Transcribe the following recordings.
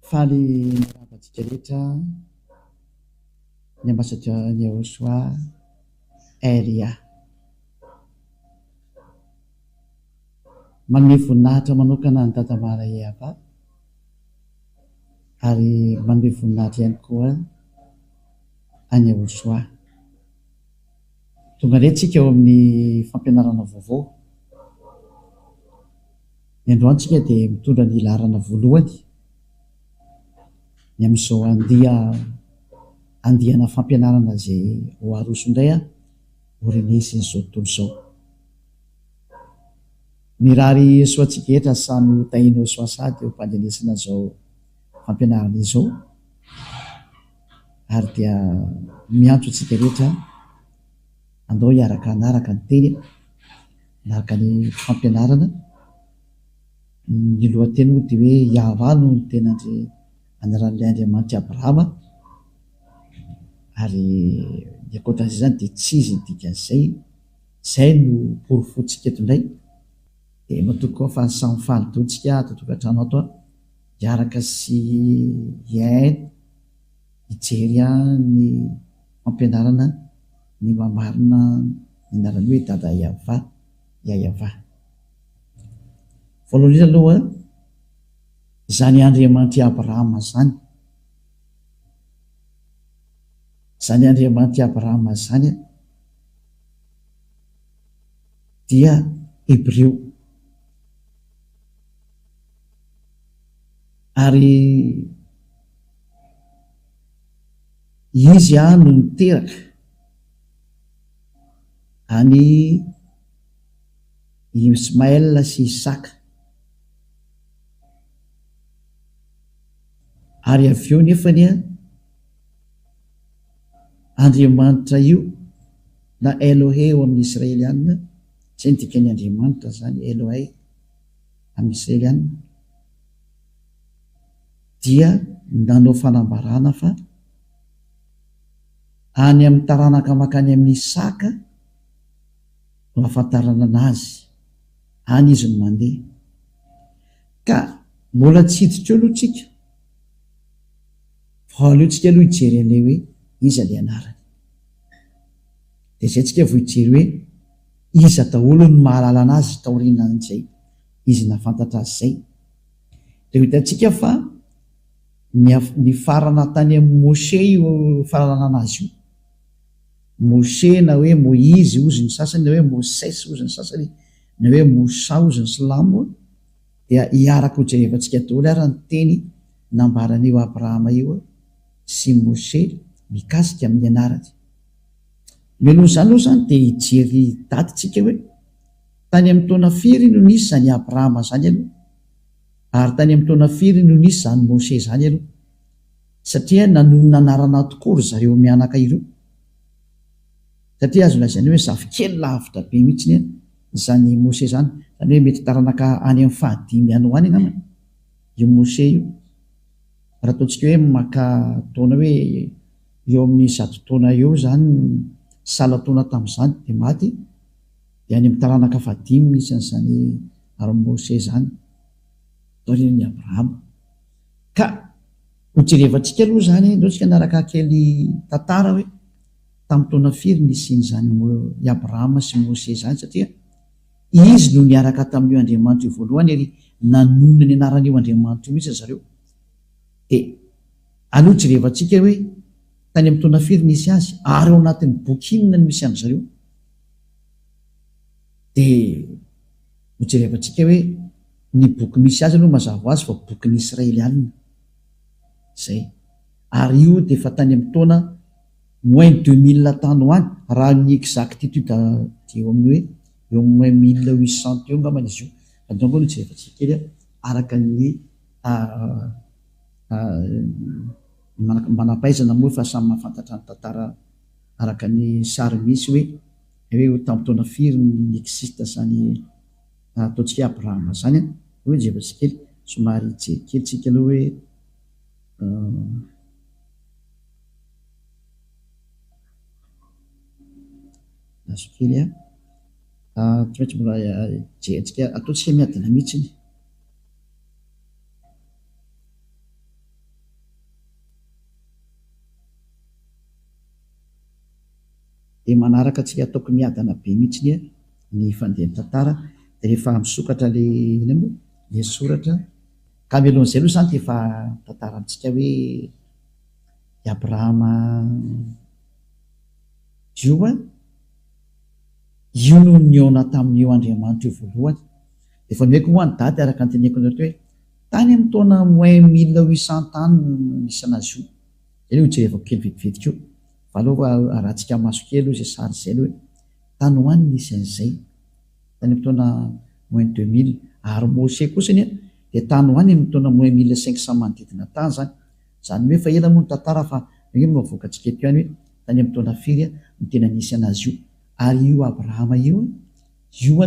Faly miravantsika rehetra ny ambassadeur ny Yahosoa Elia. Manome voninahitra manokana ny Dada Maria Ava ary manome voninahitra ihany koa any Yahosoa. Tonga indray tsika eo amin'ny fampianarana vaovao. Ny androantsika dia mitondra ny laharana voalohany ny amin'izao andihana fampianarana izay ho aroso indray orinasa izao tontolo izao. Ny rary soantsika etra samy hotahina soa sady eo am-pandrenesana izao fampianarana izao, ary dia miantso antsika rehetra andao hiaraka anaraka ny teny, anaraka ny fampianarana. Ny lohateny moa dia hoe Iavà no ny tenandry anaran'ilay Andriamanitra Abrahama, ary ny ankoatran'izay zany dia tsy izy ny dikan'izay, izay no porofontsika eto indray. Dia matoa koa fa samy falidontsika ato an-tokantrano ato hiaraka sy hiaina hijery ny fampianarana ny mamarina ny anarany hoe Dada Iavà, Iavà. Voalohany indrindra aloha izany Andriamanitra Abrahama zany, izany Andriamanitra Abrahama zany dia Hebreo, ary izy no niteraka any Ismaël sy Isaka, ary avy eo nefany Andriamanitra io na Elohe eo amin'ny Israelianina, izay ny dikany Andriamanitra zany Elohe amin'ny Israelianina, dia nanao fanambarana fa any amin'ny taranaka makany amin'ny Isaka no ahafantarana anazy, any izy no mandeha. Ka mbola tsy hiditra eo aloha tsika, fa aleo tsika aloha hijery an'ilay hoe iza ilay anarany, dia izay tsika vao hijery hoe iza daholo no mahalala anazy taorianan'izay izy nahafantatra azy izay. Dia hitantsika fa ny farana tany amin'ny Moshe io fahalalana anazy io. Moshe na hoe Moizy ozy ny sasany, na hoe Moses ozy ny sasany, na hoe Mosa ozy ny Silamo, dia hiaraka ho jerevantsika daholo ary ny teny nambaran'io Abrahama io sy Moshe mikasika amin'ny anarany. Mialoha izany aloha zany dia hijery datitsika hoe tany amin'ny taona firy no nisy zany Abrahama zany aloha, ary tany amin'ny taona firy no nisy zany Moshe zany aloha, satria nanonona anarana tokoa zareo mianaka ireo. Satria azo lazaina hoe zafikely lavitra be mihitsy zany Moshe zany, zany hoe mety taranaka any amin'ny fahadimy any ho any angamba io Moshe io. Raha ataontsika hoe maka taona hoe eo amin'ny 100 taona eo zany sala taona tamin'izany dia maty, dia any amin'ny taranaka fahadimy misy an'izany ary Moshe zany taorian'ny Abrahama. Ka ho jerevantsika aloha zany ndaontsika naraka kely tantara hoe tamin'ny taona firy nisian'izany i Abrahama sy Moshe zany, satria izy no niaraka tamin'io Andriamanitra io voalohany ary nanonona ny anaran'io Andriamanitra io mihitsy zareo. Dia aloha jerevantsika hoe tany amin'ny taona firy nisy azy, ary ao anatin'ny boky inona no misy amin'izareo. Dia ho jerevantsika hoe ny boky misy azy aloha mazava ho azy fa boky ny Israelianina zay, ary io dia efa tany amin'ny taona moins 2000 tany ho any, raha ny exactitude dia eo amin'ny hoe eo moins 1800 eo angambany izy io. Andao no jerevantsika kely araka ny manampahaizana moa fa samy mahafantatra ny tantara araka ny sary misy hoe tamin'ny taona firy ny existe zany ataontsika Abrahama zany. Hoe jerevantsika kely somary jery kely tsika aloha hoe azo kely tsy maintsy mbola jerentsika ataontsika miadana mihitsy. dia manaraka tsika ataoko miadana be mihitsy ny fandehany tantara dia rehefa misokatra le soratra ka mialohan'izay aloha zany dia efa tantara amintsika hoe i Abrahama io no niona tamin'io Andriamanitra io voalohany. Efa meko moa ny dady araka ny teneko nareo hoe tany amin'ny taona moins 1800 nisy anazy io. Zay ho jerevako kely vetivetika io. Fa aloha rahantsika maso kely aloha izay sary izay hoe tany hoany nisy an'izay tany amin'ny taona moins 2000 ary Mose kosa dia tany hoany amin'ny taona moins 1500 manodidina tany zany. Zany hoe fa ela moa ny tantara fa hoe mavoaka antsika eto ihany hoe tany amin'ny taona firy no tena nisy anazy io. Ary io Abrahama io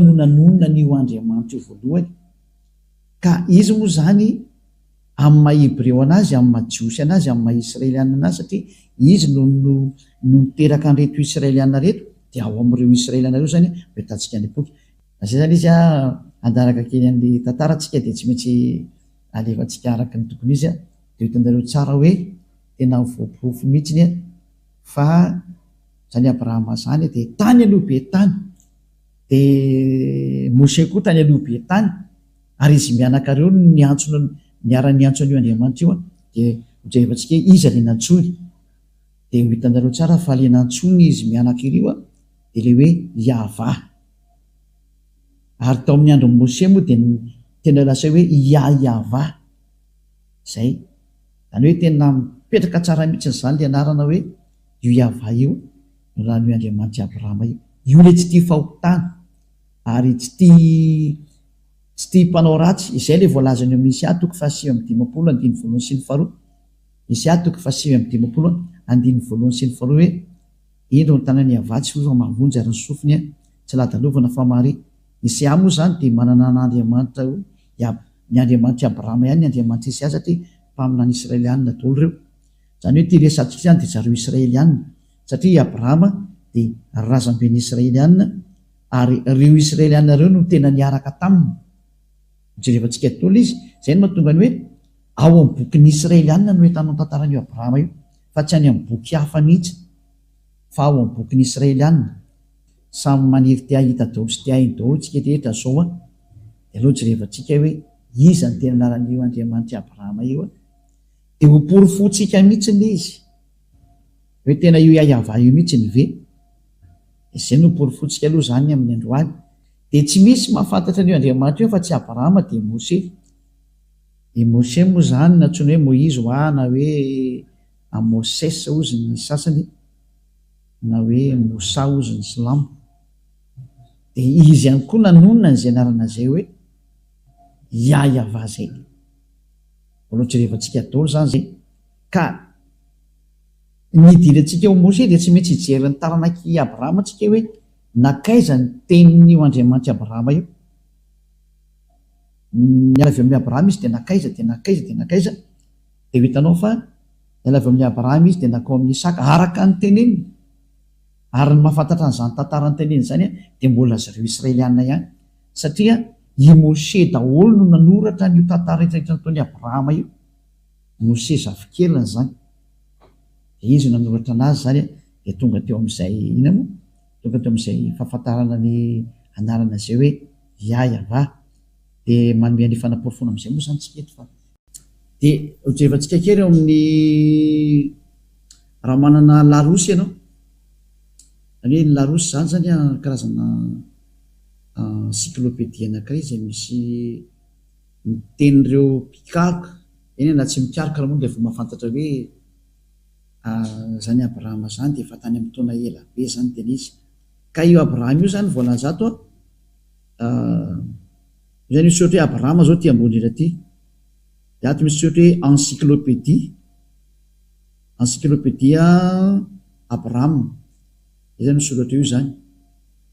no nanonona n'io Andriamanitra io voalohany. Ka izy moa zany amin'ny maha-Hebreo anazy, amin'ny maha-Jiosy anazy, amin'ny maha-Israeliana anazy satria izy no niteraka an'ireto Israeliana reto dia ao amin'ireo Israeliana reo zany hitantsika ny boky. Zay zany izy andaraka kely an'le tantara tsika dia tsy maintsy alefantsika araka ny tokony izy dia hitanareo tsara hoe tena voaporofo mihitsy fa zany Abrahama zany dia tany aloha be tany dia Mose koa tany aloha be tany ary izy mianakareo niara-ny antson'io Andriamanitra io dia hojerevantsika izy le nantsony dia hitanareo tsara fa le nantsony izy mianaka irio dia le hoe Yahva. Ary tao amin'ny andro Mose moa dia tena lasa hoe Yahva zay zany hoe tena mipetraka tsara mihitsy zany le anarana hoe io Yahva io no raha ny Andriamanitra Abrahama io le tsy tia fahotana ary tsy tia mpanao ratsy. Izay le voalazany amin'ny Isia 7:1-2 Isia 7:1-2 hoe indro ny tanany avatsy fa mavonjy ary ny sofiny tsy ladalovana fa mary. Isia moa zany dia manana n'Andriamanitra ny Andriamanitra Abrahama ihany ny Andriamanitra Isia satria mpaminany Israelianina daholo reo. Zany hoe tia resantsika zany dia zareo Israelianina satria Abrahama dia razamben'ny Israelianina ary reo Israelianina reo no tena niaraka taminy. Jerevantsika daholo izy zay no mahatonga ny hoe ao amin'ny bokin'ny Israelianina no hitanao tantaran'io Abrahama io fa tsy any amin'ny boky hafa mihitsy fa ao amin'ny bokin'ny Israelianina. Samy maniry tia hita daholo sy tia hainy daholo tsika rehetra zao dia aloha jerevantsika hoe iza ny tena anaran'io Andriamanitra Abrahama io dia ho porofontsika mihitsy ny izy hoe tena io Yahva io mihitsy ny ve. Izay no porofontsika aloha zany amin'ny androany dia tsy misy mahafantatra an'io Andriamanitra io fa tsy Abrahama dia Mose. I Mose moa zany nantsony hoe Moïse na hoe Moses ozy ny sasany na hoe Mosa ozy ny silamo dia izy ihany koa nanonona n'izay anarana zay hoe Yahva zay. Aloha jerevantsika daholo zany zay ka nidirantsika ho Mose dia tsy maintsy hijery ny taranaki Abrahama tsika hoe nakaiza ny tenin'io Andriamanitra Abrahama io. Niala avy amin'ny Abrahama izy dia nakaiza dia hitanao fa niala avy amin'ny Abrahama izy dia nakao amin'ny Isaka araka ny teneniny ary ny mahafantatra n'izany tantara ny teneniny zany dia mbola zareo Israelianina ihany satria i Mose daholo no nanoratra n'io tantara rehetrarehetra nataon'i Abrahama io. Mose zafikeliny zany dia izy nanoratra anazy zany dia tonga teo amin'izay fahafantarana ny anarana zay hoe Yahva dia manome ny fanaporofona amin'izay moa zany tsika eto fa dia hojerevantsika kely eo amin'ny raha manana larosy ianao zany hoe ny larosy zany karazana encyclopédie anankiray izay misy mitenin'ireo mpikaroka eny na tsy mikaroka raha moa dia efa mahafantatra hoe zany Abrahama zany dia efa tany amin'ny taona ela be zany tena izy. Ka io Abrahama io zany voalaza ato zany misy ohatra hoe Abrahama zao ty ambony iraty dia ato misy ohatra hoe encyclopédie Abrahama zany misy ohatra io zany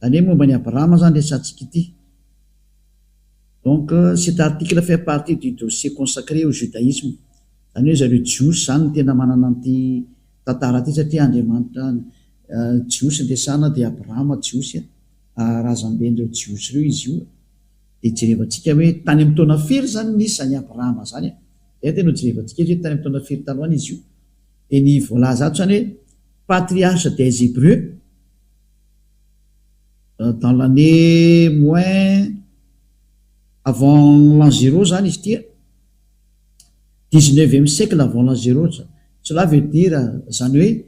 zany hoe momba ny Abrahama zany resantsika ity. Donc cet article fait partie du dossier consacré au judaïsme. Zany hoe zareo Jiosy zany no tena manana an'ity tantara ity satria Andriamanitra Jiosy ndresana dia Abrahama Jiosy razamben'ireo Jiosy reo izy io. Dia jerevantsika hoe tany amin'ny taona firy zany nisy zany Abrahama zany dia tena jerevantsika hoe tany amin'ny taona firy taloha izy io. Dia ny voalaza ato zany hoe patriarche des Hébreux dans l'année moins avant l'an 0 zany izy tia 19e siècle avant l'an 0. Cela veut dire zany hoe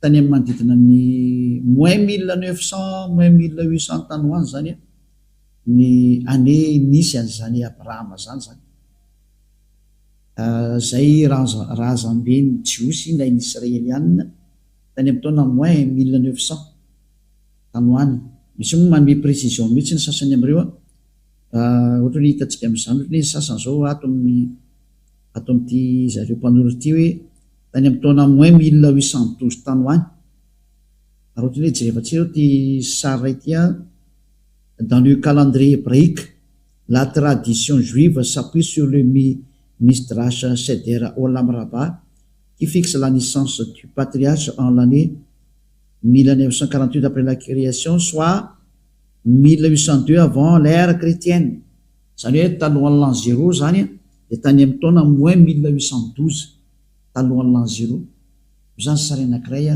tany amin'ny manodidina ny moins 1900 moins 1800 tany hoany zany ny année nisy an'zany Abrahama zany zay razamben'ny jiosy na ny israelianina tany amin'ny taona moins 1900 tany hoany. Misy moa manome précision mihitsy ny sasany am'ireo ohatra ny hitantsika amin'izany ohatra ny sasany zao ato amin'ity zareo mpanoratra ity hoe tany amin'ny taona moins 1812 tany hoany. Ary ohatra ny hoe jerevantsika ty sary ity dans le calendrier hébraïque la tradition juive s'appuie sur le Midrash Seder Olam Rabbah qui fixe la naissance du patriarche en l'année 1948 après la création, soit 1802 avant l'ère chrétienne. Zany hoe talohan'ny l'an 0 zany dia tany amin'ny taona moins 1812 talohan'ny l'an 0. Zany sary anankiray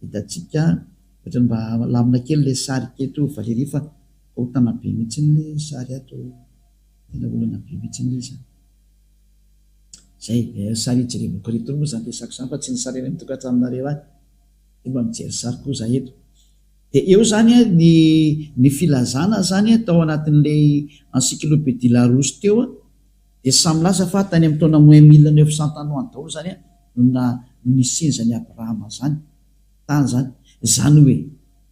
hitantsika ohatra mba lamina kely le sary keto Valérie fa hotana be mihitsy le sary ato tena olana be mihitsy izy. Zay sary jerevako reto moa zany resaka zany fa tsy ny sary eny mitokatranonareo any mba mijery sary koa za eto. Dia eo zany ny filazana zany tao anatin'le encyclopédie Larousse teo dia samy laza fa tany amin'ny taona moins 1900 tany hoany daholo zany no nisinzany Abrahama zany tany zany hoe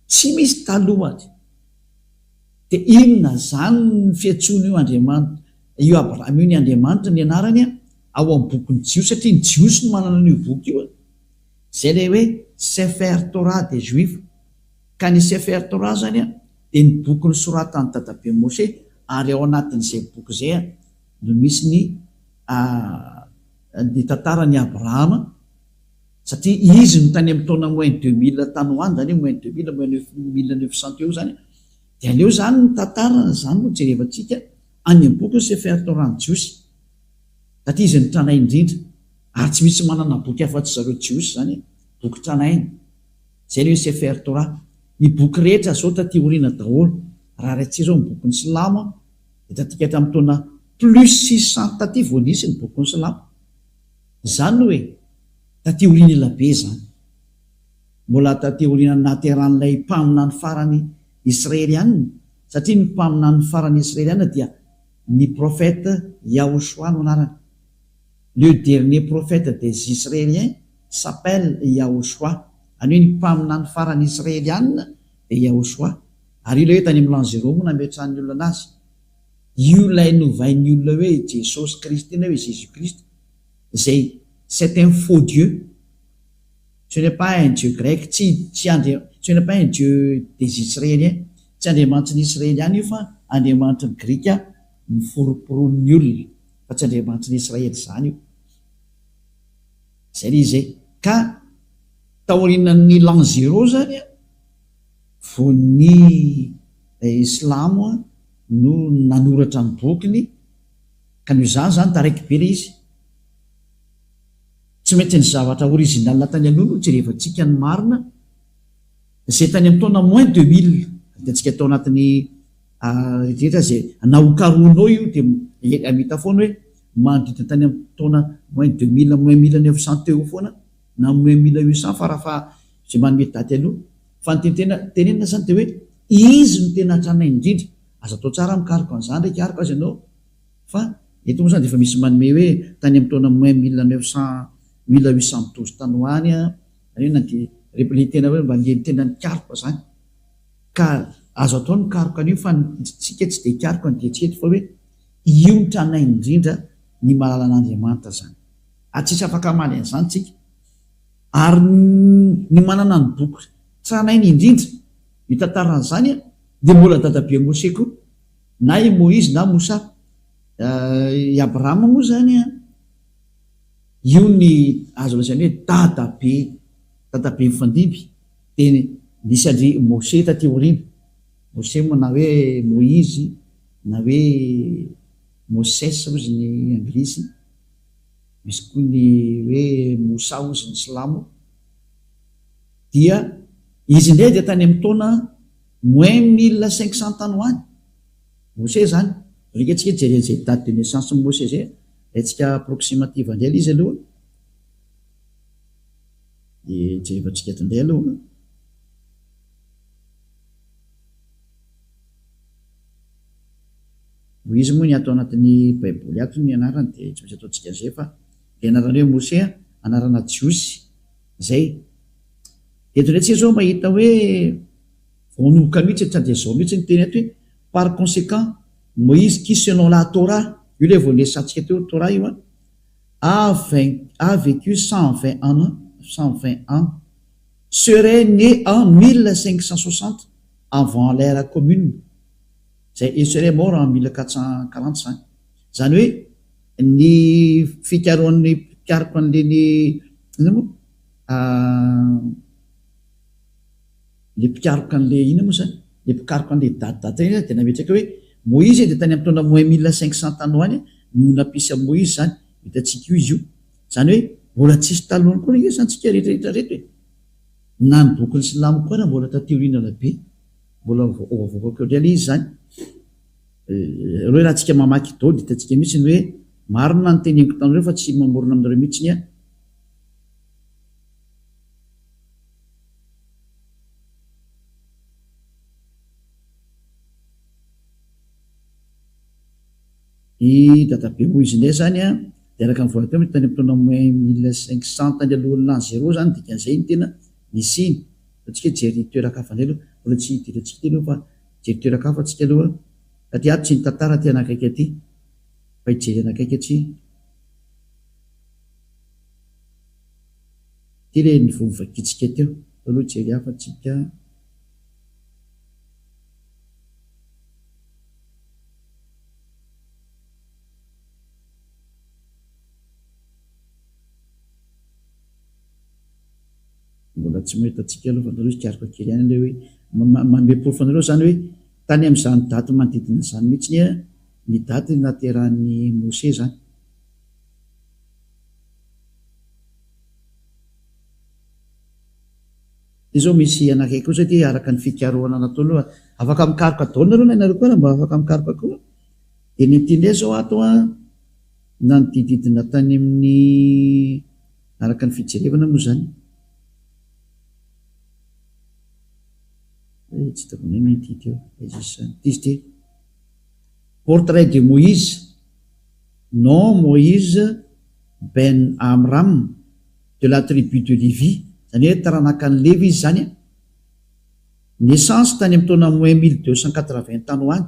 tsy misy talohany. Dia inona zany ny fiantsoana io Andriamanitra io Abrahama io ny Andriamanitra ny anarany ao amin'ny bokin'ny Jiosy satria ny Jiosy no manana an'io boky io zay le hoe Sefer Torah des Juifs. Ka ny Sefer Torah zany dia ny boky nosoratan'ny dadabe Moshe ary ao anatin'izay boky zay no misy ny tantaran'ny Abrahama satria izy no tany amin'ny taona moins 2000 tany hoany zany moins 2000 moins 1900 eo zany dia aleo zany ny tantarana zany no jerevantsika any amin'ny boky Sefer Torah ny Jiosy satria izy ny tranainy indrindra ary tsy misy manana boky afa-tsy zareo Jiosy zany boky tranainy zay le hoe Sefer Torah. Ny boky rehetra zao taty oriana daholo raha ratsy zao ny bokin'ny Silamo dia tatika hatramin'ny taona plus 600 taty vao nisy ny bokin'ny Silamo. Zany hoe taty oriana elabe zany mbola taty oriana nateran'ilay mpaminany farany israelianina satria ny mpaminany farany israelianina dia ny prophète Yahoshua no anarany. Le dernier prophète des Israéliens s'appelle Yahoshua. Any hoe ny mpaminany farany israelianina dia Yahoshua. Ary io le hoe tany amin'ny l'an 0 moa nametrahan'ny olona anazy io lay novain'ny olona hoe Jesosy Kristy na hoe Jésus Christ zay c'est un faux Dieu. Ce n'est pas un Dieu grec, ce n'est pas un Dieu des Israéliens, tsy andriamanitry ny Israeliana io fa andriamanitry ny Grika niforoporonin'ny olona fa tsy andriamanitry ny Israely zany io. Zay le izay ka taorinan'ny l'an 0 zany vao ny Islamo no nanoratra ny bokiny ka noho zany taraiky be le izy tsy maintsy ny zavatra original tany aloha no jerevantsika ny marina zay tany amin'ny taona moins 2000 hitantsika tao anatin'ny rehetra zay nahokaronao io dia amita foana hoe manodidina tany amin'ny taona moins 2000 moins 1900 teo foana na moins 1800 farafa zay manome daty aloha fa ny tenenina zany dia hoe izy no tena tranainy indrindra. Aza atao tsara mikariko an'izany ndraiky ariko azy ianao fa eto moa zany dia efa misy manome hoe tany amin'ny taona moins 1812 tany hoany na dia tena hoe mba leny tena nikariko zany ka azo atao ny karoka an'io fa tsika tsy dia karoka ny dietsika fa hoe io ny tranainy indrindra ny mahalala an'Andriamanitra zany tsisy afaka maly an'izany tsika. Ary ny manana ny boky tranainy indrindra io tantaran'izany dia mbola dadabe Moshe koa na i Moïse na Mosa. I Abrahama moa zany io ny azo lazaina hoe dadabe mifandimby dia nisy andry Moshe taty aoriana. Moshe moa na hoe Moïse na hoe Moses ozy ny anglisy, misy koa ny hoe Mosa ozy ny Silamo. Dia izy indray dia tany amin'ny taona moins 1500 tany hoany Mose zany rika tsika jeren'izay date de naissance Mose zay atsika approximative andray izy aloha de jerevantsika eto indray aloha izy moa ny atao anatin'ny baiboly ato ny anarany de tsy maintsy ataontsika zay fa de anarany hoe Mose anarana Jiosy zay eto ndray tsika zao mahita hoe vonovoka mihitsy tsy de zao mihitsy ny teny ato hoe par conséquent Moïse qui selon la Torah io le vao nesantsika teo Torah io a vécu 120 ans serait né en 1560 avant l'ère commune zay il serait mort en 1445 zany hoe ny fikaroan'ny pikaroko an'leny ina moa le pikaroka an'le ina moa zany le pikaroka an'le datidata iny de nametraka hoe Moïse de tany amin'ny taona moins 1500 tany hoany no nampisy amin'ny Moïse zany hitatsika io izy io zany hoe mbola tsisy talohany koa izy zany tsika rehetrarehetra reto hoe na ny bokin'ny Silamo koa na mbola tateorinana be mbola voavokako indray le izy zany reo raha tsika mamaky dao de hitatsika mihitsy ny hoe marina ny teneniko tanyreo fa tsy mamorona aminareo mihitsy ny a i databe Moïse indray zany a de araka ny volateo tany amin'ny taona moins 1500 tany alohan'ny l'an 0 zany dikan'izay ny tena nisiny atsika jery toerakafa indray aloha mbola tsy hidirantsika ty aloha fa jery toerakafa atsika aloha satria ato tsy ny tantara ty anakaiky aty fa hijery anakaiky atsy ty le nivovakitsika teo aloha jery hafa tsika mbola tsy mahita atsika aloha fa nareo ikariko kely any le hoe manome porofanareo zany hoe tany amin'izany daty manodidina zany mihitsy ny a ny daty naterahan'ny Mose zany ty zao misy anakaiky koa satria araka ny fikaroana natao aloha afaka mikaroka daoly nareo na nareo koa raha mba afaka mikaroka koa de ny ty ndray zao ato a na ny dididina tany amin'ny araka ny fijerevana moa zany tsy takonay mety teo izy portrait de Moïse non Moïse ben Amram de la tribu de Lévi zany hoe taranaka ny Lévi izy zany a naissance tany amin'ny taona moins 1280 tany hoany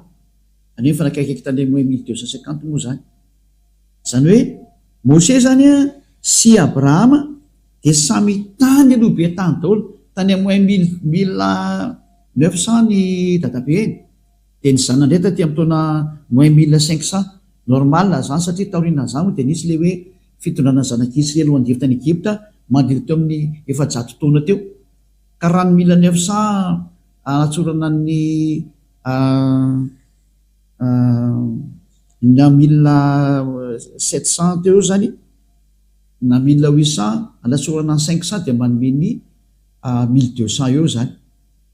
zany hoe fanakaikaiky tany moins 1250 moa zany zany hoe Mose zany a sy Abrahama de samy tany aloha be tany daholo tany moins 1900 ny dadabe eny de ny zanany ndray taty amin'ny taona moins 1500 normal zany satria taorina zany moa de nisy le hoe fitondrana zanak'Israely ho andivy tany Egypta mandrivy teo amin'ny 700 taona teo ka raha ny 1900 anatsorana ny na 1700 teo zany na 1800 anatsorana ny 500 de manome ny 1200 eo zany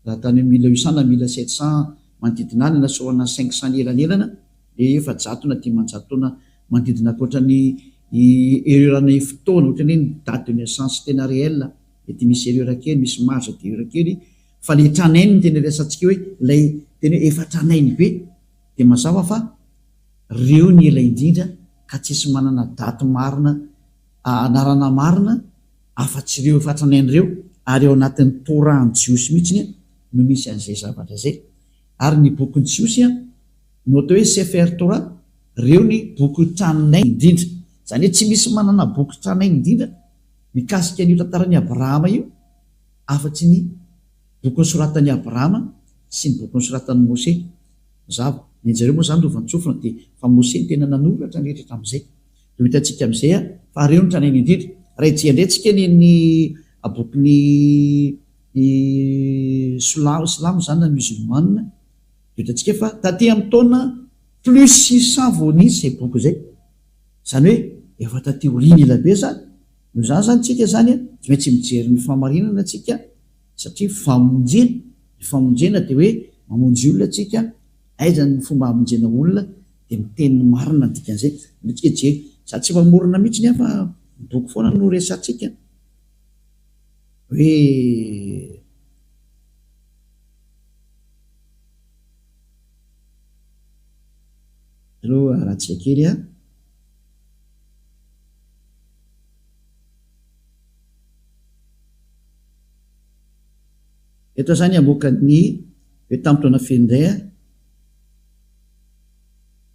raha tany 1800 na 1700 manodidina any anatsorana 500 ny elanelana de 700 na 500 taona manodidina akoatrany ererana fotoana ohatrany hoe ny date de naissance tena réel mety misy erera kely misy marge de erera kely fa le tranainy ny tena resantsika hoe lay tena hoe efa tranainy be de mazava fa reo ny ela indrindra ka tsisy manana daty marina anarana marina afa-tsy reo efa tranainy reo ary eo anatin'ny Torah Jiosy mihitsy no misy an'izay zavatra zay ary ny bokin'ny Jiosy no atao hoe Sefer Torah reo ny boky tranainy indrindra zany hoe tsy misy manana boky tranainy indrindra mikasika an'io tantaran'ny Abrahama io afa-tsy ny boky nosoratan'ny Abrahama sy ny boky nosoratan'ny Mose zava ny anjareo moa zany lova nitsofina de fa Mose ny tena nanoratra ny rehetra am'izay de hitantsika am'izay fa reo ny tranainy indrindra raha ijea ndraytsika ny bokyny Silamo zany na musulmane de hitantsika fa taty amin'ny taona plus 600 vao nisy zay boky zay zany hoe efa taty oriny ela be zany no zany zany tsika zany tsy maintsy mijery ny famarinana tsika satria famonjena ny famonjena de hoe mamonjy olona atsika, aiza ny fomba hamonjena olona dia miteny marina dikan'izay je sady tsy mamorona mihitsy ny afa midoky foana no resatsika hoe aloha rahatsika kely a eto zany amokany hoe tamin'ny taona fendray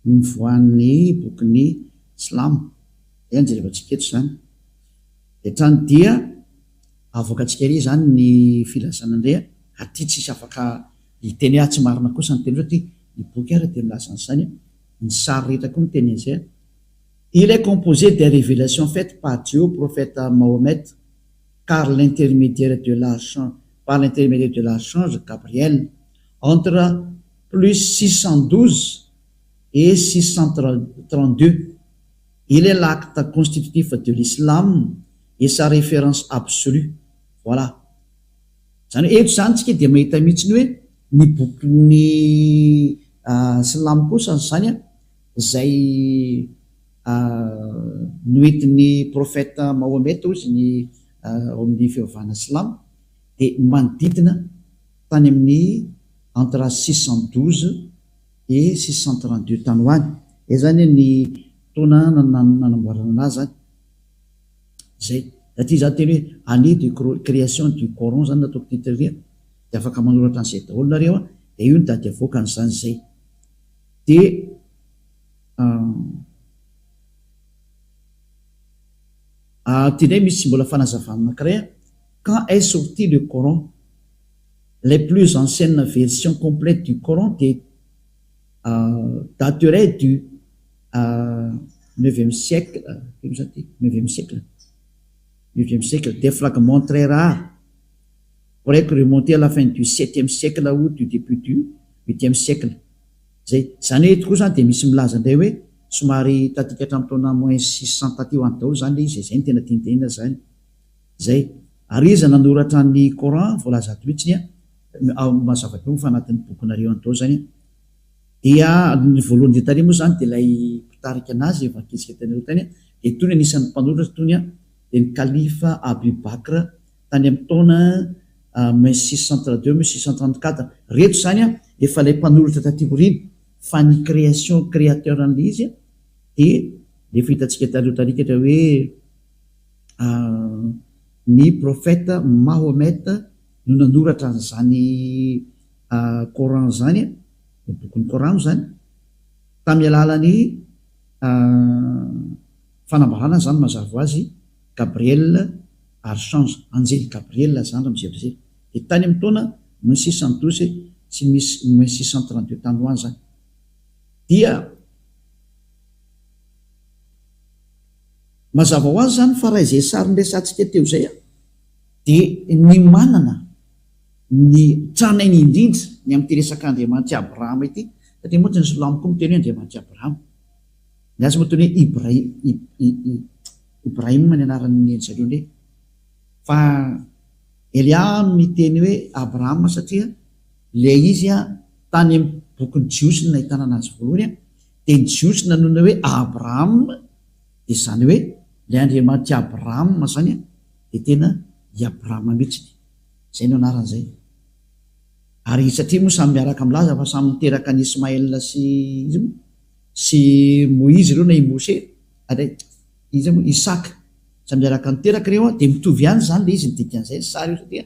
nivoan'ny bokyny Silamo any jerevantsika eto zany etrany dia avoakatsika ery zany ny filazana indray aty tsisy afaka hiteny tsy marina kosa ny teny zao ty ny boky ary dia milaza n'izany ny sary rehetra koa ny teny an'izay. Il est composé des révélations faites par Dieu au prophète Mahomet par l'intermédiaire de l'archange Gabriel entre plus 612 et 632. Il est l'acte constitutif de l'islam et sa référence absolue. Voilà. Zany eto zany tsika dia mahita mihitsiny hoe ny bokyny Silamo kosa zany zay noentin'ny prophète Mahomet ozy ny ao amin'ny fivavahana Silamo dia manodidina tany amin'ny entre 612 et 632 tany hoany. Zany ny taona nanamboarana azy zany zay aty za teny hoe année de création du Coran zany nataoko titria dia afaka manoratra an'izay daholo nareo dia io ny dady avoaka an'izany zay dia ty ndray misy mbola fanazavana anankiray quand est sorti le Coran, les plus anciennes versions complètes du Coran dateraient du 9e siècle, 9e siècle. Des fragments très rares pourraient remonter à la fin du 7e siècle ou du début du 8e siècle. Zany hoe tokoa zany dia misy milaza indray hoe somary tatika hatramin'ny taona moins 600 taty ho any daholo zany le izy, zay ny tena tiantenina zany zay. Ary izy nanoratra ny Coran voalaza ato mihitsiny mazava teo fa anatin'ny bokinareo andao zany dia ny voalohany dia tary moa zany dia ilay mpitarika anazy evankilisika tanareo tany dia tony anisan'ny mpanoratra tony dia ny kalifa Abu Bakr tany amin'ny taona 1632-1634 reto zany efa ilay mpanoratra taty-boriny fa ny créateur an'ilay izy dia rehefa hitantsika tareo tarikatra hoe ny prophète Mahomet no nanoratra an'izany Coran zany ny bokin'ny Coran zany tamin'ny alalany fanambarana zany mazava azy Gabriel archange anjely Gabriel zany ramizay dia tany amin'ny taona 1612 sy misy 1632 tany hoany zany dia mazava ho azy zany fa raha izay sary nresantsika teo zay dia ny manana ny tranainy indrindra ny amin'ity resaka Andriamanitra Abrahama ity satria moa ny Silamo koa miteny hoe Andriamanitra Abrahama ny azy moa teny hoe Ibrahima ny anaran'ny zareo ndray fa Elia miteny hoe Abrahama satria le izy tany amin'ny bokin'ny Jiosy no nahitana anazy voalohany dia ny Jiosy nanona hoe Abrahama dia zany hoe le Andriamanitra Abrahama zany dia tena i Abrahama mihitsy zay no anaran'izay. Ary satria moa samy miaraka milaza fa samy miteraka ny Ismaël sy Moïse ireo na i Mose izy moa Isaka samy miaraka niteraka ireo dia mitovy ihany zany le izy ny dikan'izay sary io satria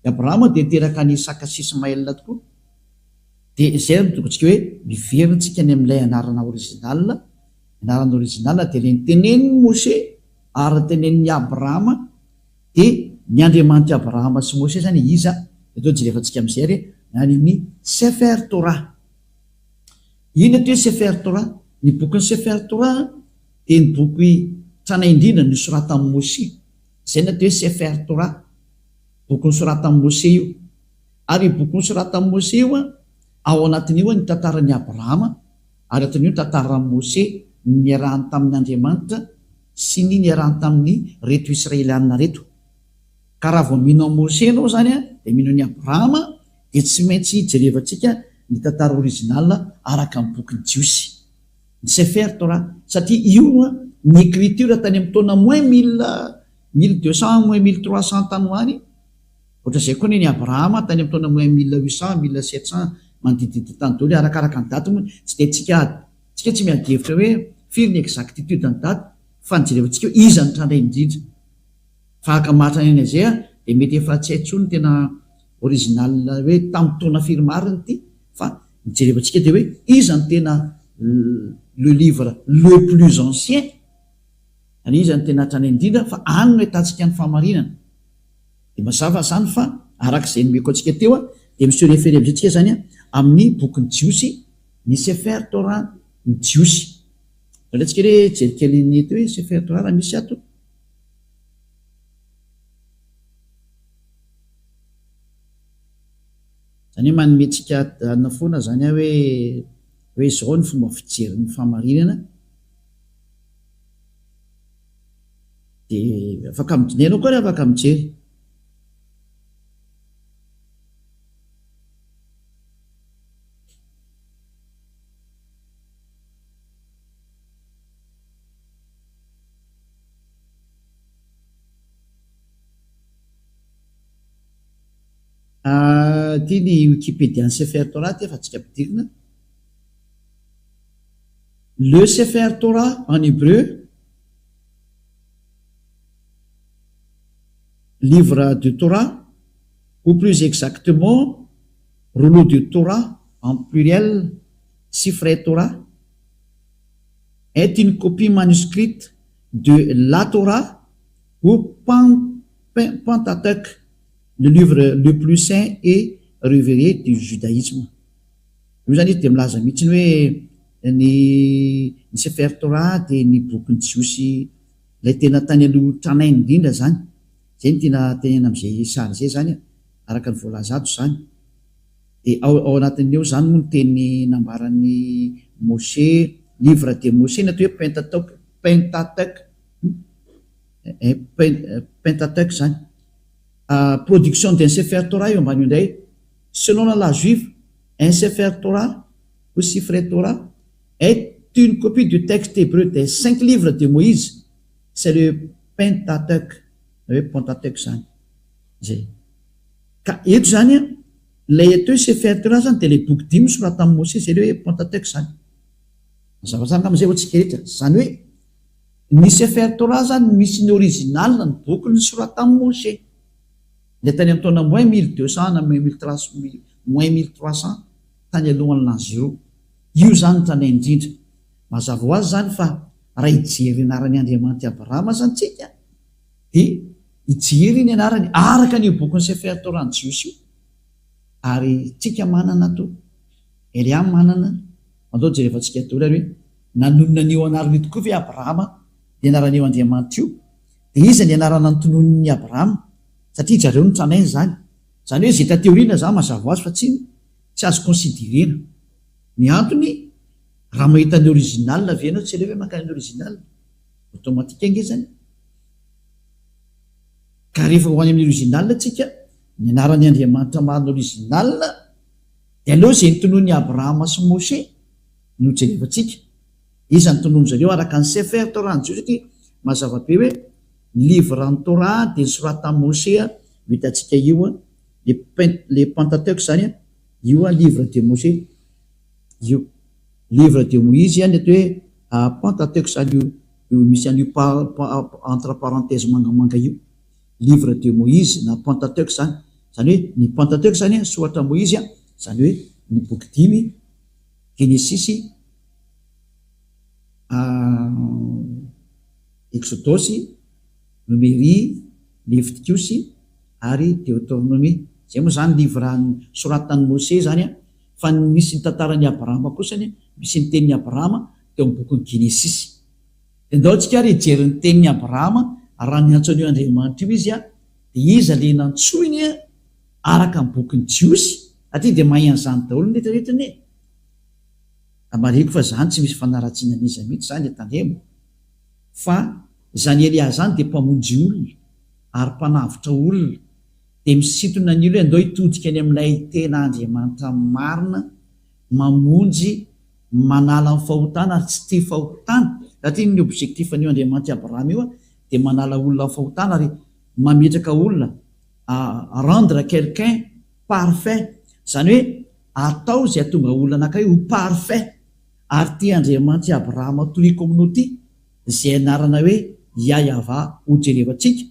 i Abrahama dia niteraka ny Isaka sy Ismaël tokoa dia izay mitokontsika hoe miverintsika ny amin'ilay anarana original dia le nitenen'ny Mose ary tenen'ny Abrahama dia ny Andriamanitra Abrahama sy Mose zany iza atao jerevantsika amin'izay ary ny Sefer Torah. Ino atao hoe Sefer Torah? Ny bokin'ny Sefer Torah dia ny boky tranaindrindra ny soratan'i Mose zay natao hoe Sefer Torah, bokin'ny soratan'i Mose io. Ary bokin'ny soratan'i Mose io ao anatin'io ny tantaran'i Abrahama ary atin'io tantaran'i Mose niarahany tamin'ny Andriamanitra sy ny niarahany tamin'ny reto Israelianina reto. Ka raha vao mino Mose ianao zany dia mino ny Abrahama dia tsy maintsy jerevantsika ny tantara original araka amin'ny bokyny jiosy ny Sefer Torah satria io ny écriture tany amin'ny taona moins 1200 moins 1300 tany hoany ohatra zay koa ny Abrahama tany amin'ny taona moins 1800 1700 manodididid tany daholo arakaraka ny daty moa tsy dia tsika tsy miadihevitra hoe firy ny exactitude ny daty fa ny jerevantsika hoe iza ny trandray indrindra fa aka mahatra ny zay dia mety efa tsy haintsony tena original hoe tamin'ny taona firy mariny ity fa mijerevantsika dia hoe iza ny tena le livre le plus ancien any iza ny tena trandray indrindra fa any no hitantsika ny fahamarinana dia mazava zany fa arak'izay nomeko antsika teo dia misy référé amizantsika zany amin'ny bokyny jiosy ny Sefer Torah ny jiosy alatsika hoe jerikely eto hoe Sefer Torah raha misy ato zany hoe manometsika ana foana zany hoe zao ny fomba fijery ny fahamarinana dia afaka mijinenao koa reha afaka mijery ty ny Wikipédia ny Sefer Torah ty efa tsika ampidirina le Sefer Torah en hébreu livre de Torah ou plus exactement rouleau de Torah en pluriel Sifrei Torah est une copie manuscrite de la Torah ou Pentateuch, le livre le plus saint et révéré du judaïsme. Io zany dia milaza mihitsy hoe ny Sefer Torah dia ny bokyny jiosy ilay tena tany aloha tranainy indrindra zany zay ny tena tenena am'izay sary zay zany araka ny voalaza ato zany dia ao anatin'eo zany moa ny teny nambaran'ny Moshe livre de Moshe na atao hoe Pentateuch zany production d'un Sefer Torah eo ambany indray selon la loi juive un Sefer Torah ou Sifrei Torah est une copie du texte hébreu des 5 livres de Moïse c'est le Pentateuch zany zay ka eto zany lay atao Sefer Torah zany dia lay boky 5 soratan'i Moshe zay le hoe Pentateuch zany zavazany am'izay ohatsika rehetra zany hoe ny Sefer Torah zany misy ny original ny boky ny soratan'i Moshe ilay tany amin'ny taona moins 1200 na moins 1300 tany alohan'ny l'an 0 io zany tranainy indrindra mazava ho azy zany fa raha ijery anarany Andriamanitra Abrahama zany tsika dia ijery ny anarany araka ny bokyny Sefer Torah ny jiosy io ary tsika manana to Eliam manana mandao jerevantsika to hoe nanonona an'io anarany io tokoa ve Abrahama ny anaran'io Andriamanitra io dia iza ny anarana nytonon'ny Abrahama satria zareo ny tranainy zany zany hoe zay tateoriana zany mazava ho azy fa tsy azo considérena ny antony raha mahita ny original ave anao tsy alefa hoe makany ny original automatika nge zany ka rehefa ho any amin'ny original tsika ny anarany Andriamanitra marina original dia aleo zay nytonon'ny Abrahama sy Moshe no jerevantsika iza ny tonono zareo araka ny Sefer Torah ny jiosy satria mazava be hoe livre ny Torah dia ny soratan Moshe vitantsika io le Pentateuch zany io livre de Moshe io livre de Moïse any atao hoe Pentateuch zany io misy an'io entre parenthèse mangamanga io livre de Moïse na Pentateuch zany hoe ny Pentateuch zany soratra Moïse zany hoe ny boky 5 Genesis Exodus Numérie Leviticus ary Deutéronomie zay moa zany livre soratan'ny Moshe zany fa misy ny tantaran'ny Abrahama kosany misy ny tenin'ny Abrahama teo amin'ny bokyny Genesis ndao tsika ary hijery ny tenin'ny Abrahama raha ny antsoan'io Andriamanitra io izy dia iza le nantsoiny araka ny bokyny jiosy satria dia mahay an'izany daholo ny rehetrarehetrany amareko fa zany tsy misy fanaratsiana an'iza mihitsy zany tandremo fa zany Elia zany dia mpamonjy olona ary mpanavitra olona dia misintona ny olo hoe andao hitodika any amin'ilay tena Andriamanitra marina, mamonjy, manala ny fahotana ary tsy tia fahotana, satria ny objectif-n'io Andriamanitra Abrahama io dia manala olona fahotana ary mametraka olona rendre quelqu'un parfait, zany hoe atao izay atonga olona anankiray ho parfait. Ary tia Andriamanitra Abrahama toy communauté izay anarana hoe Yahva ho jerevantsika,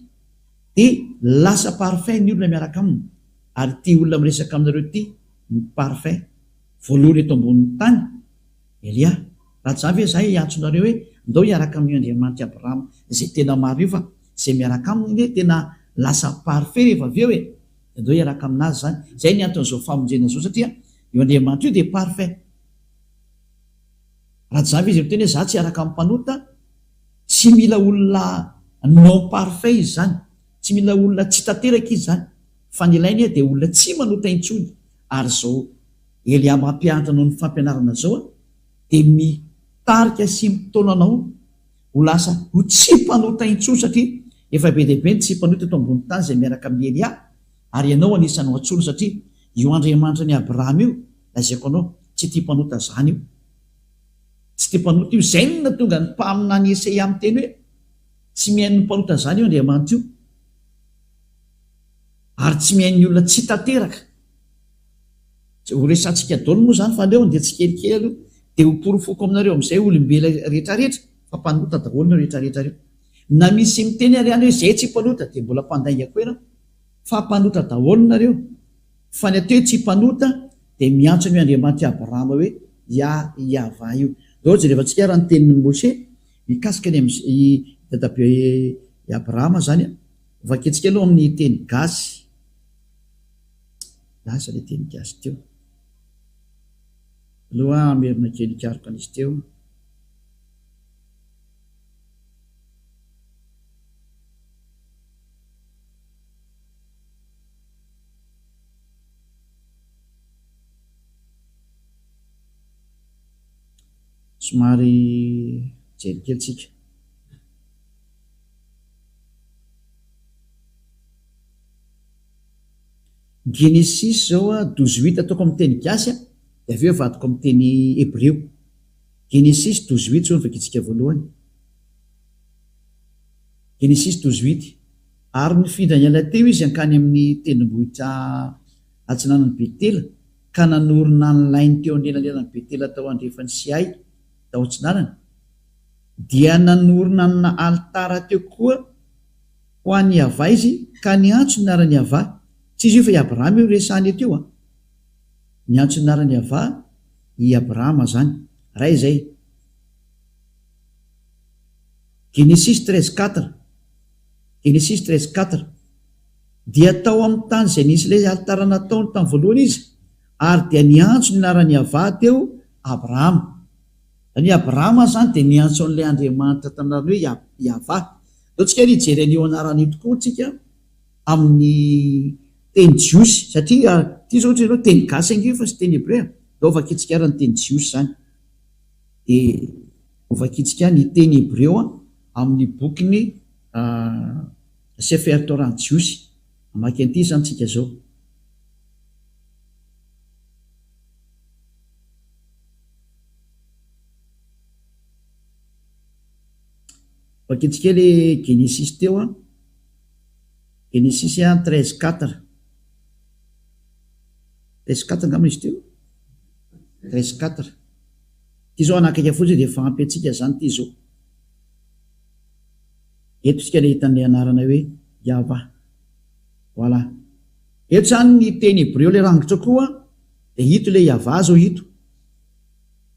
dia lasa parfait ny olona miaraka aminy. Ary tia olona miresaka aminareo ty ny parfait voalohany eto ambonin'ny tany Elia. Raha tsy zavy zahay hiantsonareo hoe andao hiaraka amin'ny Andriamanitra Abrahama izay tena maro io, fa izay miaraka aminy hoe tena lasa parfait rehefa avy eo hoe andao hiaraka aminazy zany. Zay ny anton'izao famonjena zao, satria io Andriamanitra io dia parfait. Raha tsy zavy izy miteny hoe za tsy hiaraka amin'ny mpanota, tsy mila olona non parfait izy zany, tsy mila olona tsy tanteraka izy zany, fa ny ilainy dia olona tsy manota intsony. Ary zao Elia mampianatra anao ny fampianarana zao dia mitarika sy mitonanao ho lasa ho tsy mpanota intsony, satria efa be dehibe ny tsy mpanota eto ambony tany izay miaraka amin'ny Elia. Ary ianao anisany hoantsolo, satria io Andriamanitra ny Abrahama io lazaiko anao tsy tia mpanota zany io, tsy tia mpanota io. Zay no natonga ny mpamina ny Esaia amin'ny teny hoe tsy mihaino ny mpanota zany io Andriamanitra io, ary tsy mihaino ny olona tsy tanteraka. Ho resantsika daoly moa zany fa leo dia tsy kelikely aloha dia ho porofoko aminareo amin'izay olombela rehetrarehetra, fa mpanota daholo rehetrarehetra reo. Na misy miteny ary any hoe zay tsy mpanota dia mbola mpandainga koa ianao, fa mpanota daholo nareo. Fa ny ateo tsy mpanota dia miantso ny Andriamanitra Abrahama hoe Yahva io. Dao jerevantsika raha ny tenin'ny Moshe mikasika ny dadabe Abrahama zany, vaketsika aloha amin'ny teny gasy, lasa ilay teny gasy teo aloha amerina kely ikaroka an'izy teo. Somary jelikelytsika. Genesis zao 18 ataoko amin'ny teny gasy, dia avy eo vadiko amin'ny teny Hebreo. Genesis 18 zao ny vakitsika voalohany. Genesis 18. Ary nifindra ny ala teo izy ankany amin'ny tendrombohitra atsinanan'ny Betela, ka nanorina ny lainy teo anelanelan'ny Betela tao andrefany Sihay tao atsinanany, dia nanorina na altara teo koa ho an'ny Yahva izy, ka niantso ny anarany Yahva. Tsy izy io fa i Abrahama io resahany teo niantso ny anarany Yahva i Abrahama zany. Ray zay. Genesis 13:4. Genesis 13:4. Dia tao amin'ny tany izay nisy ilay altara nataony tamin'ny voalohany izy, ary dia niantso ny anarany Yahva teo Abrahama. Ny Abrahama zany dia niantso an'ilay Andriamanitra tamin'any hoe Yahva. Dao tsika ry hijery an'io anarany tokoa tsika amin'ny teny jiosy, satria ty zao ohatra ianao teny gasy ange fa sy teny Hebreo. Dao vakitsika ary ny teny jiosy zany, dia vakitsika ny teny Hebreo amin'ny bokiny Sefer Torah jiosy. Amaky an'ity zany tsika zao. Vakitsika le Genesis teo Genesis 13:4. 13:4 angamba izy teo. 13:4. Ty zao anakaiky fotsiny dia efa ampy antsika zany ty zao. Eto tsika le hitan'ny anarana hoe Yahva. Voilà. Eto zany ny teny Hebreo le rangitra koa dia hito le Yahva zao hito.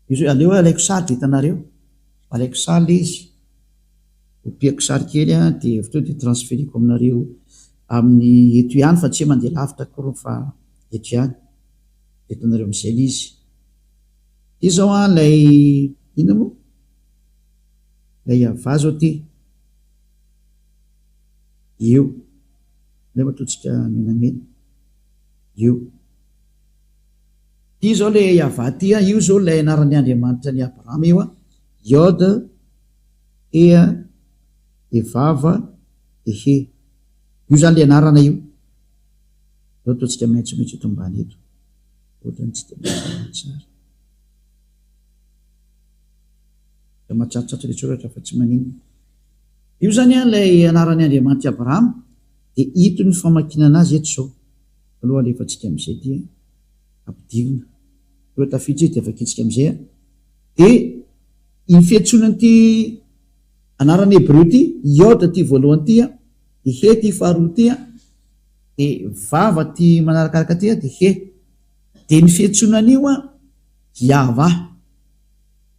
Izy aleo alaiko sary dia hitanareo. Alaiko sary le izy. Opiako sary kely dia avy teo dia transferiko aminareo amin'ny eto ihany, fa tsy mandeha lavitra koa fa eto ihany. Hitanareo amin'izay le izy. Ty zao lay inona moa? Lay Yahva zao ty. Io. Lay matotsika menamena. Io. Ty zao le Yahva ty, io zao lay anaran'ny Andriamanitra ny Abrahama io Yod Ea Evava Ehe. Io zany le anarana io. ataontsika maitsomaitso eto ambany eto ohatrany tsy de tsara da matsatsotsatra le tsoratra fa tsy manino io zany a lay anarany Andriamanitra Abrahama de ito ny famakinana azy eto zao aloha alefatsika am'izay ty ampidirina eo tafiditra izy de avakitsika am'izay a de iny fiantsonany ty anarany Hebreo ty Iôda ty voalohany ty a de he ty faharoa ty a de vava ty manarakaraka ty a de he de ny fiantsonan'io a Yahva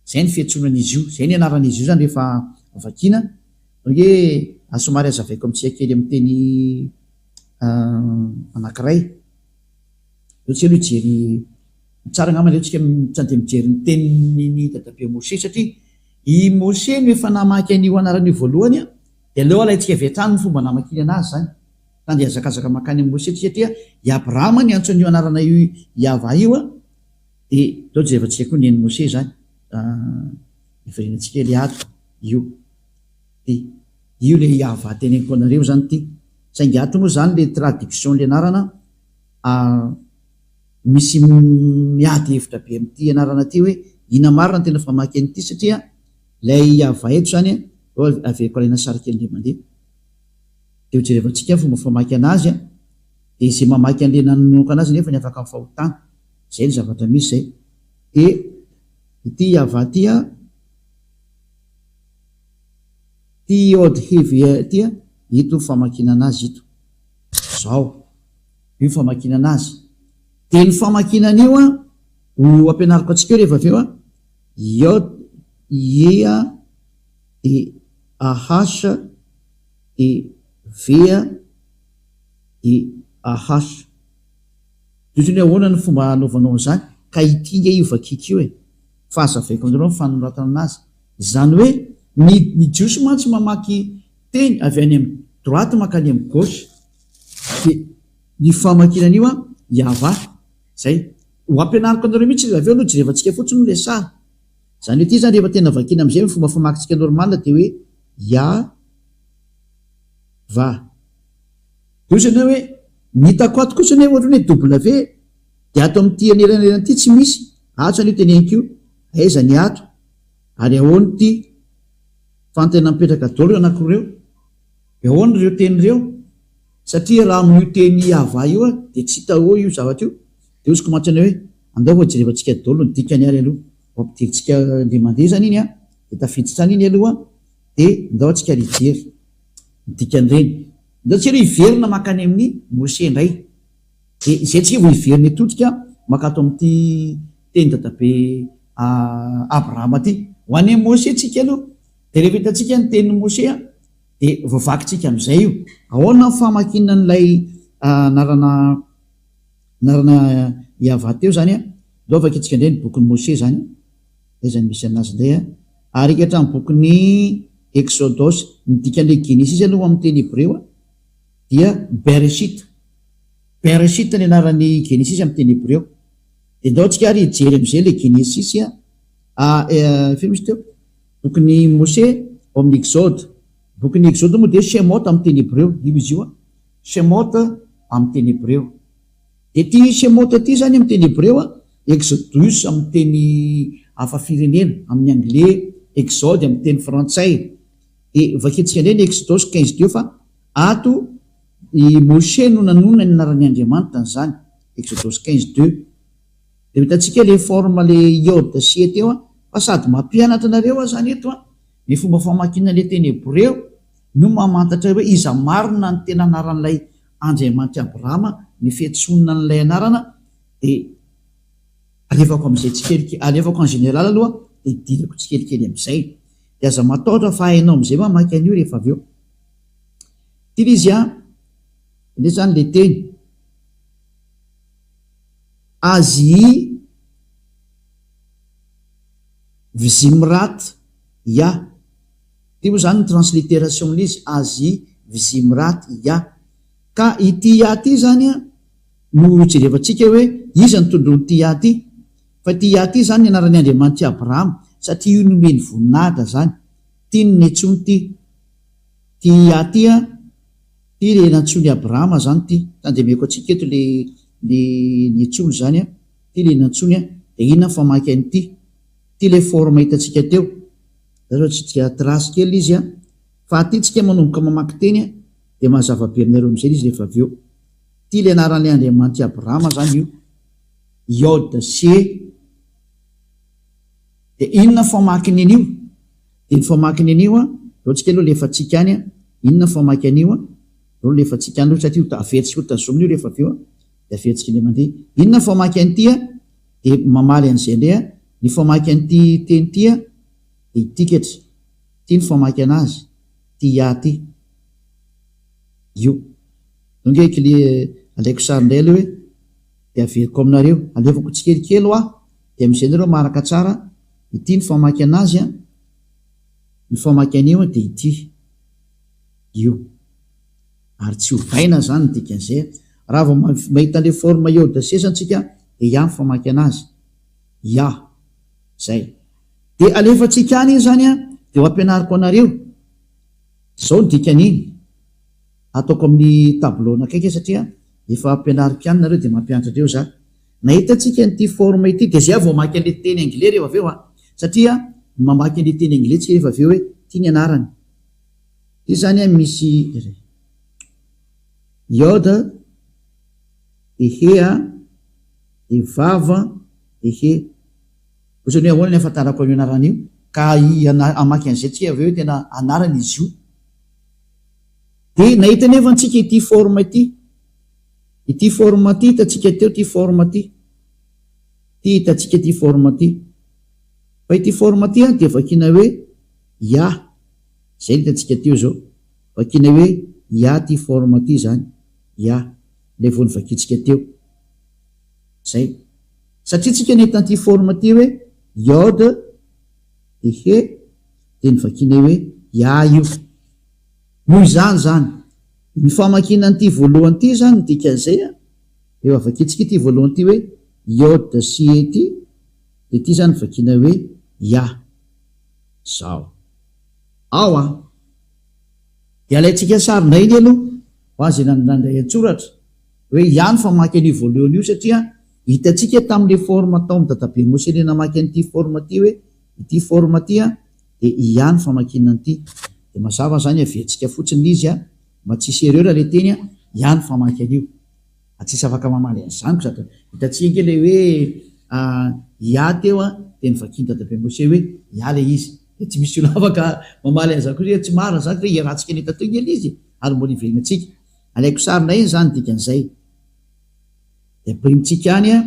zay ny fiantsonan'izy io zay ny anaran'izy io zany rehefa vakina hoe asomary azavaiko amitsika kely amin'ny teny anankiray ohatsy aloha ijery tsara angamba le ohatsika tsade mijery ny teniny dadabe Mose satria i Mose no efa namaky an'io anaran'io voalohany a de aleo alaitsika viatrany ny fomba namakiny anazy zany tande azakazaka makany amin'ny Mose satria i Abrahama ny antson'io anarana io Yahva io a de dao jerevantsika koa neny Mose zany iverenantsika le ato io de io le Yahva teneniko anareo zany ty saingy ato moa zany le traduction le anarana misy miady hevitra be am'ty anarana ty hoe ina marina tena famaky an'ity satria lay Yahva eto zany aveko alaina sary kely nde mandeha de hojerevantsika fomba famaky anazy a de izay mamaky an'le nanomboka anazy nefa ny afaka mifahotana zay ny zavatra misy zay de ity Yahva ty a ty Iôdy hevy ty a ito famakina anazy ito zao io famakina anazy de ny famakinan'io a ho ampianariko atsika eo rehefa aveo a Iôdy Ia de Ahasa de Vea de Ahasa dozony ahoana ny fomba anaovanao zany ka itinga io vakiky io fa azavaiko aminareo ny fanoratana anazy zany hoe ny jiosy mantsy mamaky teny avy any amin'ny droite makany amin'ny gauche de ny famakinan'io a Yahva zay ho ampianariko anareo mihitsy aveo aloha jerevantsika fotsiny le sary zany hoe ty zany rehefa tena vakina am'izay ny fomba famakitsika normal de hoe Yahva io zany hoe nitako ato kosa ne ohatrany hoe W de ato amin'ty anelanelany ty tsy misy ato zany io teneniko aiza ny ato ary ahoany ty fantena mipetraka dolo io anakireo ahoany reo teny reo satria raha amin'io teny Yahva io a de tsy hita io zavatra io de osiko mantsana hoe andao ho jerevantsika dolo ny dikany ary aloha ampidiritsika nde mandeha zany iny a de tafiditsany iny aloha de ndao atsika rijery dikan'ireny ndao tsika aloha iverina makany amin'ny Mose indray de izay tsika vo iverina etotsika makato amin'ty teny dadabe Abrahama ty ho any Mose tsika aloha de rehefa hitatsika ny tenin'ny Mose a de voavakitsika am'izay io ahoana famakina n'lay narana Yahva teo zany a dao vakitsika indray ny bokin'ny Mose zany zay zany misy anazy indray a ary ikatra ny bokin'ny Exodus ny dikan'le Genesis aloha amin'ny teny Hebreo a dia Bereshit ny anaran'ny Genesis amin'ny teny Hebreo de ndao tsika ary ijery am'izay le Genesis a firy misy teo bokin'ny Mose ao amin'ny Exode bokin'ny Exode moa de Shemot amin'ny teny Hebreo io izy io a Shemot amin'ny teny Hebreo de ty Shemot ty zany amin'ny teny Hebreo a Exodus amin'ny teny hafa firenena amin'ny anglais Exode amin'ny teny frantsay de vakitsika indray ny Exodus 15 fa ato i Mose no nanona ny anaran'ny Andriamanitra zany Exodus 15:2 de hitatsika le forme le Iôda sy teo a fa sady mampianatra anareo a zany eto a ny fomba famakina le teny Hebreo no mamantatra hoe iza marina ny tena anaran'ilay Andriamanitra Abrahama ny fiantsonina n'ilay anarana de alefako am'izay tsikelikely alefako en général aloha de idirako tsikelikely am'izay de aza mataotra fa hainao am'izay mamaky an'io rehefa aveo tily izy a le zany le teny Azy Vizimrat ya ty moa zany ny transliteration amin'izy Azy Vizimrat ya ka ity ya ty zany a no jerevantsika hoe iza ny tondrony ty ya ty fa ty ya ty zany ny anaran'ny Andriamanitra Abrahama satria io nomeny voninahitra zany ty ny netsony ty ya ty a ty ty le nantsony Abrahama zany ty tandemeko atsika eto ny tsolo zany a ty le nantsony a de inona famaky an'ity ty le forme hitantsika teo zao tsika trasy kely izy a fa ty tsika manomboka mamaky teny a de mahazava-be aminareo am'izay izy rehefa avy eo ty le anaran'le Andriamanitra Abrahama zany io Yod C de inona famakiny an'io de ny famakiny an'io a zao tsika aloha lefa tsika any a inona famaky an'io a zao lefa tsika any satria averitsika ho tazomina io rehefa avy eo a de averitsika le mandeha inona famaky an'ity a de mamaly an'izay indray a ny famaky an'ity teny ty a de itikatra ty ny famaky anazy ty ty io donc alaiko sary indray aloha hoe de averiko aminareo alevako tsikelikely ho de am'izay nareo maraka tsara ity ny famaky anazy a ny famaky an'io a de ity io ary tsy hovaina zany ny dikan'izay raha vao mahita le forme Yod C santsika de ny famaky anazy zay de alefatsika any iny zany a de ho ampianariko anareo zao ny dikan'iny ataoko amin'ny tableau nakaiky satria efa ampianariko any nareo de mampianatra andreo za nahitatsika n'ity forme ity de zay vao maky an'le teny anglais rehefa avy eo a satria mamaky an'le teny anglais tsika rehefa avy eo hoe ty ny anarany ty zany a misy Yod de he a de vava de he osany ahoana ny afantarako an'io anarany io ka amaky an'izay tsika avy eo tena anarany izy io de nahita nefa antsika ity forme ity forme ty hitatsika teo ty forme ty hitatsika ty forme ty fa ity forme ty a de vakina hoe zay hitatsika teo zao vakina hoe ty forme ty zany le vao nyvakitsika teo zay satria tsika nahita ty forme ty hoe Yod de he de ny vakina hoe io noho izany ny famakina an'ity voalohany ty zany dikan'izay a eo avakitsika ity voalohany ty hoe Yod C ty de ty zany vakina hoe zao de alaitsika sarindray iny aloha ho azy nandray antsoratra hoe ny famaky an'io voalohany io satria hitatsika tam'le forme tao amin'ny dadabe Mose le namaky an'ity forme ty hoe ity forme ty a de ny famakina an'ity de mazava zany averitsika fotsiny izy a mba tsisy erreur le teny a ny famaky an'io atsisy afaka mamaly an'izany sady hitatsika ke le hoe teo a de ny vakiny dadabe Mose hoe le izy de tsy misy olo afaka mamaly an'izany koa tsy marina zany hoe iarahantsika ny tatao iny izy ary mbola ivelina atsika alaiko sarindray iny zany dikan'izay de primitsika any a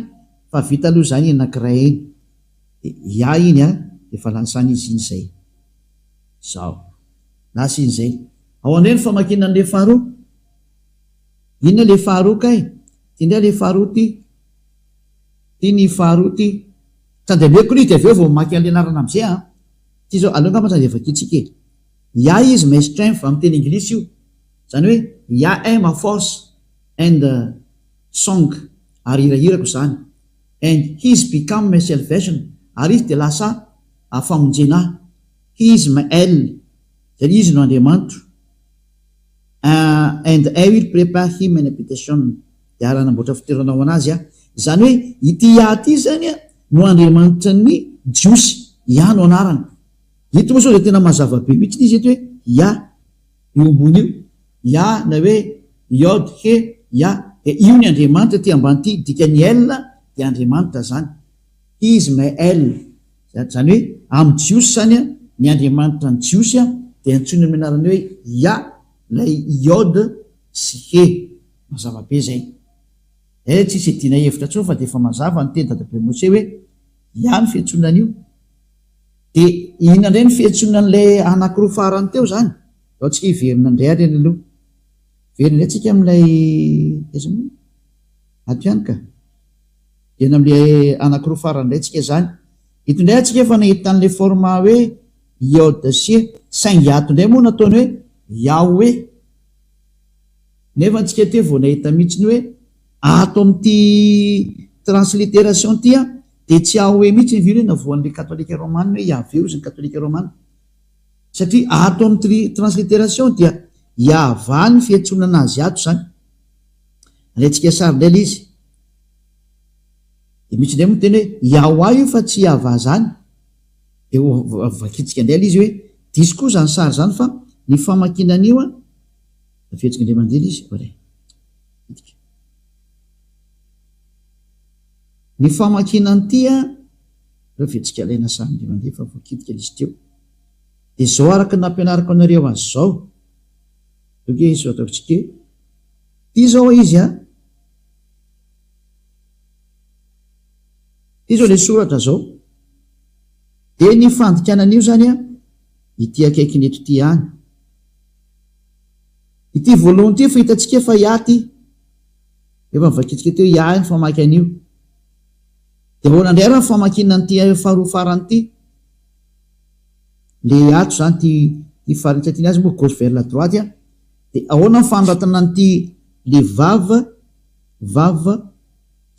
fa vita aloha zany anankiray iny de iny a de fa lansany izy iny zay zao lasa iny zay ao andray ny famakina an'le faharoa inona le faharoa kay ty ndray le faharoa ty ny faharoa ty tandemeko ny de avy eo vao mamaky an'le anarana am'izay ty zao aloha ngamba zany de vakitsika is my strength amin'ny teny anglisy io zany hoe am a force and song ary hirahirako zany and he's become my salvation ary izy de lasa famonjena he is my zany izy no Andriamanitro and I will prepare him an habitation de aranamboatra fitoeranao anazy zany hoe ity ty zany no Andriamanitra ny jiosy no anarany ito moa sao de tena mazava-be mihitsy izy eto hoe io ambony io na hoe Yod he de io ny Andriamanitra ty ambany ty dikany de Andriamanitra zany is my zany hoe amin'ny jiosy zany ny Andriamanitra ny jiosy de antsony amin'ny anarany hoe lay Yod sy he mazava-be zay tsisy dina hevitra tsony fa de efa mazava ny teny dadabe Mose hoe ny fiantsonan'io de ina indray ny fiantsonan'lay anankiroa farany teo zany ao tsika hiverina indray ary aloha verina indray tsika am'ilay ato ihany ka ena am'lay anankiroa farany indray tsika zany ito indray atsika efa nahitan'le forma hoe Yod C saingy ato indray moa nataony hoe Yahweh nefa antsika teo vao nahita mihitsiny hoe ato amin'ity transliteration ty de tsy Yahweh mihitsy ny virena voan'le katolika romane hoe Yahvé ozy ny katolika romane satria ato amin'ny transliteration dia iavany fiantsonana azy ato zany alaitsika sarindray la izy de misy ndray moa teny hoe iao a io fa tsy iava zany de vakitsika indray la izy hoe disy koa zany sary zany fa ny famakinan'io a fihetsika indray mandeha la izy ray ny famakinany ty a reo fihetsika alaina sary indray mandeha fa voakidika la izy teo de zao araka nampianarako anareo azy zao oke izy ataotsika ty zao izy a ty zao le soratra zao de ny fandikanan'io zany a ity akaikiny eto ty any ity voalohany ty fa hitatsika fa iaty efa mivakitsika teo ia ny famaky an'io de ahoana indray raha ny famakinany ty faharoa farany ty le ato zany ty faritsaty azy moa gauche vers la droite a de ahoana nyfanoratana ny ty le vava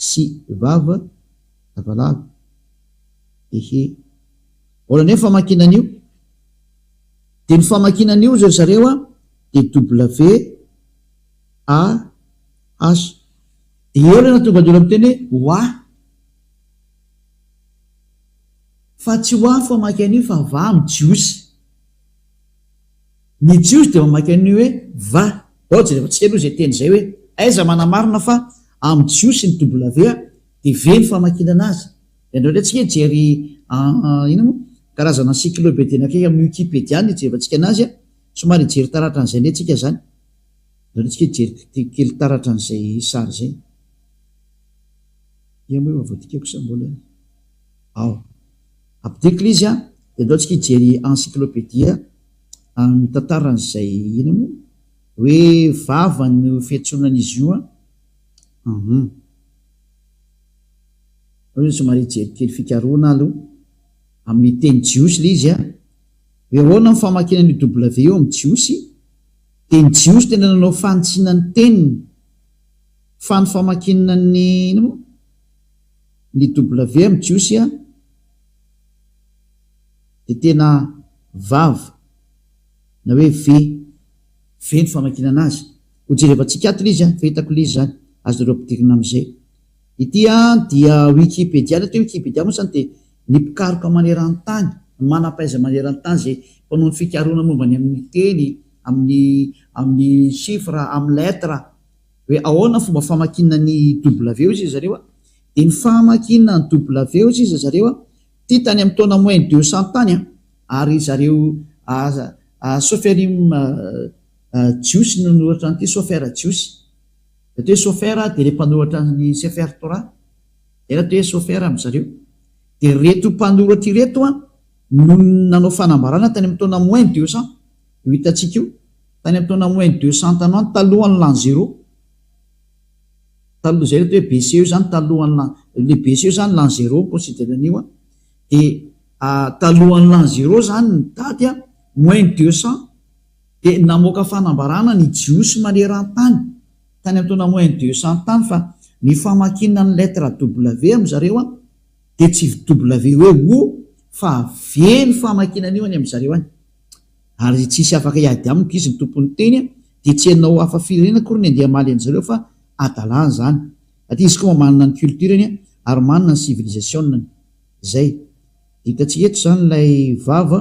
sy vava lavalava ehe ahoana ndray ny famakinan'io de ny famakinan'io zao zareo a de W A H de eo lena tonga dolo am'teny hoe oa fa tsy hoa ny famaky an'io fa va amy jiosy ny jiosy de mamaky an'io hoe va ohatsy rehefa tsika aloha zay teny zay hoe aiza manamarina fa amy jiosy ny W a de ve ny famakinana azy de andreo ndray tsika jery ino moa karazana encyclopédie akaiky amin'ny Wikipédia ny jerevantsika anazy a somary jery taratra an'izay ndray tsika zany andreo ndray tsika jery kely taratra an'izay sary zay moa voatikako sa mbola ao apidiko izy a de andao tsika jery encyclopédia mitataranaizay ino moa hoe vava ny fiantsonan'izy io a somary jery kely fikaroana aloha amin'ny teny jiosy le izy a hoe ahoana ny famakinan'ny W eo amin'ny jiosy teny jiosy tena nanao fanitsinany teniny fa ny famakinany ino moa ny W amin'ny jiosy a de tena vava na hoe ve ny famakinana azy ho jerevantsika ato la izy a fahitako la izy zany azo nareo ampidirina am'izay ity a dia Wikipédia na te Wikipédia moa zany de ny mpikaroka maneran-tany manam-paiza maneran-tany zay mpanao ny fikarona mombany amin'ny teny amin'ny chiffre amin'ny lettre hoe ahoana fomba famakinany W izy zareo a de ny famakinany W izy zareo a ty tany amin'ny taona moins 200 tany a ary zareo Soferim Jiosy no noratra an'ity Sofer Jiosy de hoe Sofer de le mpanoratra ny Sefer Torah de raha hoe Sofer amy zareo de reto mpanoratra ireto a no nanao fanambarana tany amin'ny taona moins 200 io hitatsika io tany amin'ny taona moins 200 tanoany talohan'ny l'an 0 taloha zay reto hoe BCE io zany talohan'ny le BCE io zany l'an 0 considéran'io a de talohan'ny l'an 0 zany ny daty a moins 200 de namoaka fanambarana ny jiosy maneran-tany tany amin'ny taona moins 200 tany fa ny famakina ny lettre W amy zareo a de tsy W hoe o fa ve ny famakinan'io any amy zareo any ary tsisy afaka iady amiko izy ny tompony teny de tsy anao hafa firenena kory ny andeha maly an'zareo fa adalàna zany aty izy koa manana ny cultureny ary manana ny civilisation zay hitatsika eto zany lay vava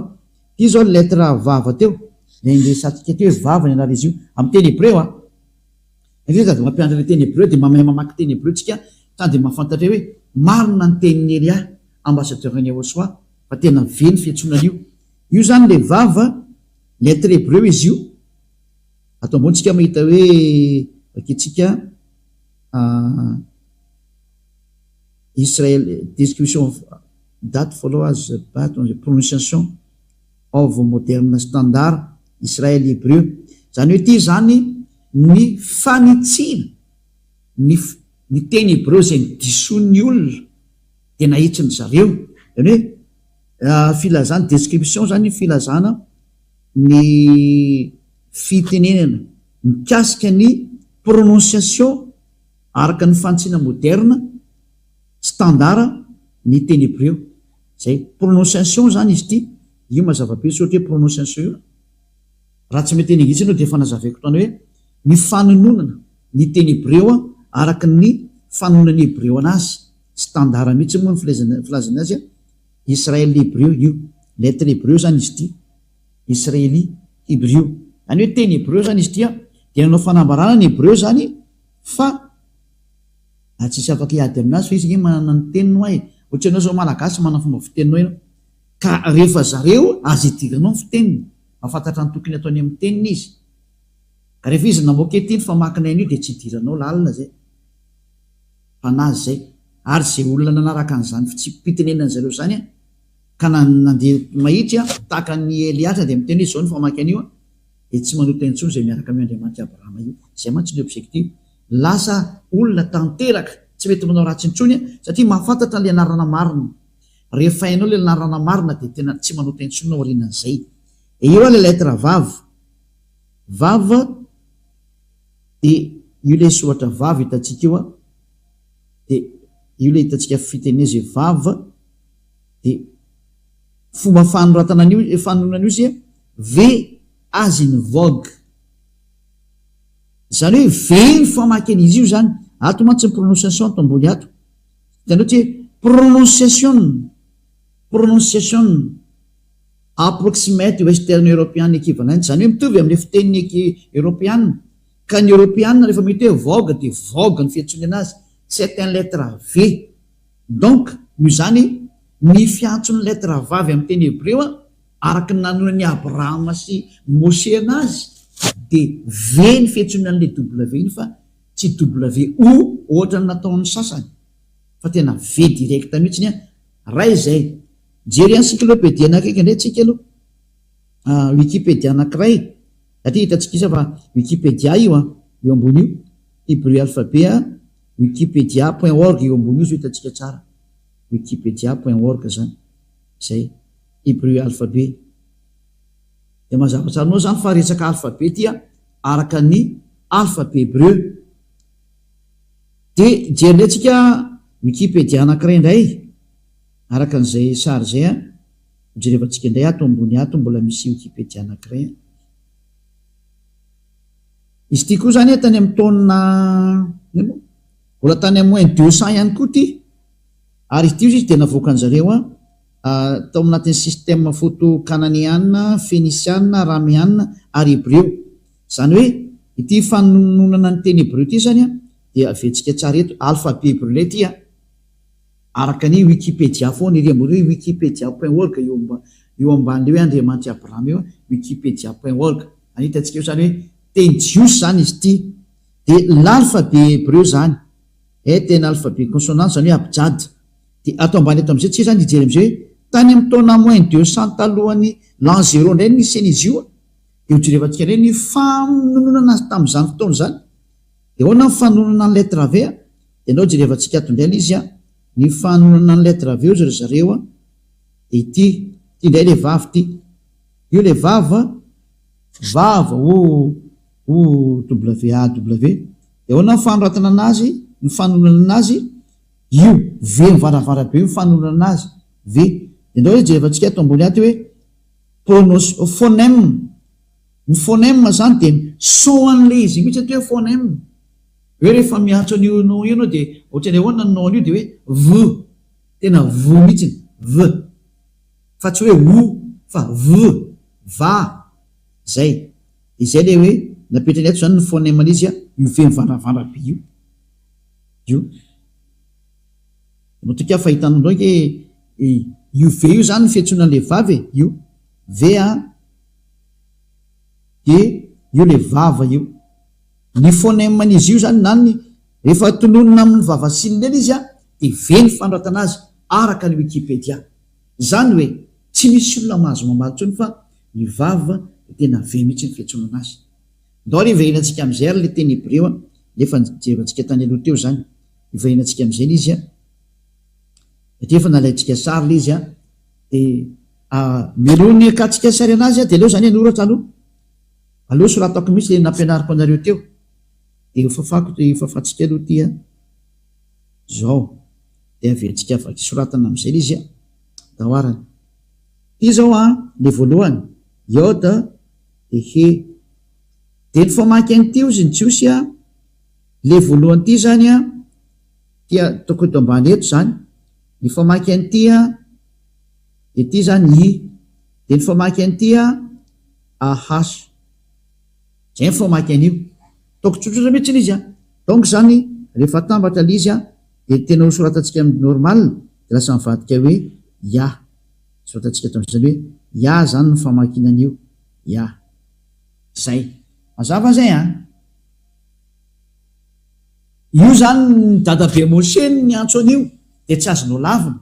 ty zao ny lettre vava teo nresatsika teo hoe vava ny anara izy io amy teny hébreu a de mampiandra le teny hébreu de mamay mamaky teny hébreu tsika tany de mahafantatra hoe marina ny teniny Elia ambassadeur-ny Yahosoa fa tena ve ny fiantsonan'io io zany le vava lettre hébreu izy io atao ambonitsika mahita hoe akitsika Israël description of date followers prononciation of moderne standard Israël hébreu zany hoe ty zany ny fanitsina ny teny hébreu zay ny disoiny olona de nahitsiny zareo zany hoe filazana description zany filazana ny fitenenana mikasika ny prononciation araka ny fanitsina moderne standard ny teny hébreu zay prononciation zany izy ty io mazava-be so ohatra hoe prononciation io raha tsy meteny angitsy anao dia efa nazaveko tany hoe ny fanononana ny teny hebreo araka ny fanononany hebreo anazy standard mihitsy moa ny filazana azy Israel hebreo io lettre hebreo zany izy ty Israeli hebreo any hoe teny hebreo zany izy tya dia nanao fanambarana ny hebreo zany fa tsisy afaka hiady aminazy fa izy manana ny tenino ay ohatra anao zao malagasy manana fomba fitenino eno ka rehefa zareo azy idiranao ny fiteniny mahafantatra ny tokony ataony amin'ny teniny izy ka rehefa izy namoketiny fa makinay io dia tsy idiranao lalina zay fanazy zay ary zay olona nanaraka an'izany tsy pitenenany zareo zany ka nandeha mahitsy tahaka ny Eliatra dia miteny izy zao ny famaky an'io dia tsy manota intsony zay miaraka amin'ny Andriamanitra Abrahama io zay mantsy ny objectif lasa olona tanteraka tsy mety manao ratsy intsony satria mahafantatra le anarana marina rehefa hainao le anarana marina dia tena tsy manota intsony ao aorianan'izay eo le lettre vava dia io le soratra vava hitantsika io dia io le hitantsika fiteneza vava dia fomba fanoratana fanonana io izy ve azy ny vogue zany hoe ve ny famaky izy io zany ato mantsy ny prononciation ato ambony ato zany hoe prononciation approximate western european equivalent zany hoe mitovy amin'ny fiteniny européenne ka ny européenne rehefa mety hoe vogue dia vogue ny fiantsony anazy c'est un lettre V donc io zany ny fiantsony lettre vavy amin'ny teny hebreo araka ny nanonany Abrahama sy Moshe anazy dia V ny fiantsony an'le W iny fa tsy WO ohatra ny nataon'ny sasany fa tena V direct mihitsiny raha izay jery encyclopédie anakaiky indray tsika aloha Wikipédia anankiray satria hitantsika isa fa Wikipédia io eo ambony io hébreu alphabet wikipedia.org eo ambony io zao hitantsika tsara wikipedia.org zany zay hébreu alphabet dia mazava tsara anao zany fa resaka alphabet tya araka ny alphabet hébreu dia jery indray tsika Wikipédia anankiray indray araka an'izay sary zay jerevantsika indray ato ambony ato mbola misy Wikipédia anankiray izy ty koa zany tany amin'ny taonina mbola tany amin'ny -200 ihany koa ty ary izy ty izy dia navoaka an'zareo tao anatin'ny système photo cananéanna phénicianna araméanna ary hébreu zany hoe ity fanononana ny teny hébreu ty zany dia aventsika tsara eto alphabet hébreu lay ty araka ny Wikipédia foana iry ambony hoe wikipedia.org eo amban'le hoe Andriamanitra Abrahama eo wikipedia.org anitantsika eo zany hoe teny jiosy zany izy ty dia l'alphabet hébreu zany tena alphabet consonante zany hoe abjad dia ato ambany eto am'izay tsy zany ijery am'izay hoe tany amin'ny taona -200 talohan'ny l'an 0 indray nisy an'izy io dia hojerevantsika indray ny fanononana tamin'izany fotoana zany dia ahoana ny fanononana ny lettre V dia anao jerevantsika ato indray izy ny fanononana ny lettre V ry zareo dia ity indray le vavy ty io le vava WAW dia ahoana ny fanoratana anazy ny fanononana anazy io V mivaravara be io fanononana anazy V dia ndao hoe jerevantsika ato ambony ato hoe phonème ny phonème zany dia son an'le izy mihitsy ato hoe phonème hoe rehefa miantso an'io nom io anao dia ohatra ny ahoana ny nom io dia hoe V tena V mihitsy V fa tsy hoe O fa V va zay izay le hoe napetrany ato zany ny phonème izy io V mivaravara be io notika fahitanao ndraiky io V io zany ny fiantsoanan'le vavy io V dia io le vava io ny phonème an'izy io zany nany rehefa tononona amin'ny vavasinina eny izy dia V ny fanoratana azy araka ny Wikipédia zany hoe tsy misy olona mahazo mamaly ntsony fa ny vava tena V mihitsy ny fiantsonana azy ndao ary ivahinantsika amin'izay ary le teny hébreu nefa jerevantsika tany aloha teo zany ivahinantsika amin'izay ny izy satria efa nalaintsika sary le izy dia milohany akatsika sary anazy dia aleo zany anoratra aloha soratako mihitsy le nampianariko anareo teo dia fafatsika aloha ty zao dia aventsika afaky soratana amin'izay le izy dahoarany ty zao le voalohany iode de ny famaky an'ity ozy ny jiosy le voalohany ity zany tia tokony to ambany eto zany ny famaky an'ity de ty zany de ny famaky an'ity ahas zay ny famaky an'io toko tsotsotra mihitsy izy donc zany rehefa tambatra le izy de tena soratantsika amin'ny normal de lasa mivadika hoe ya soratantsika to zany hoe ya zany ny famakinan'io ya zay mazava zay io zany ny dadabe Moshe ny antso an'io de tsy azonao lavina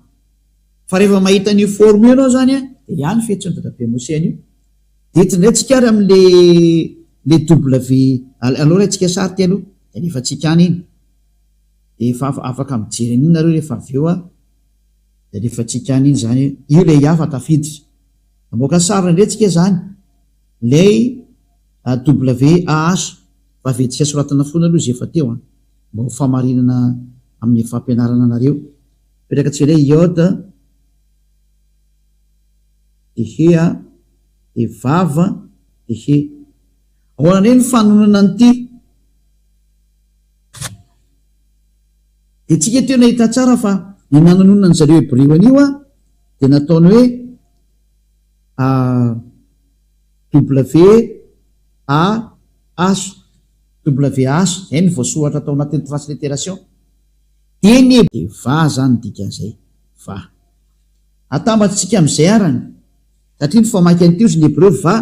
fa rehefa mahita an'io forme io anao zany de ihany fetsiny dadabe Moshe an'io de tindray tsika ary am'le W aloha ratsika sary ty aloha de rehefa tsika any iny de efa afaka mijery an'iny nareo rehefa avy eo de rehefa tsika any iny zany io le iafa tafiditra amoaka sary ndretsika zany lay WAH fa vetsika soratana fona aloha izy efa teo mba ho famarinana amin'ny fampianarana anareo petraka tsy le iode de hea de vava de he ahoana ny fanonana an'ity de tsika teo nahita tsara fa ny nanonona ny zareo Hébreo an'io de nataony hoe WAH zay ny voasoratra atao anatin'ny transliteration teny de va zany dikan'izay va atambatsika am'izay arany satria ny famaky an'ity ozy ny Hébreo va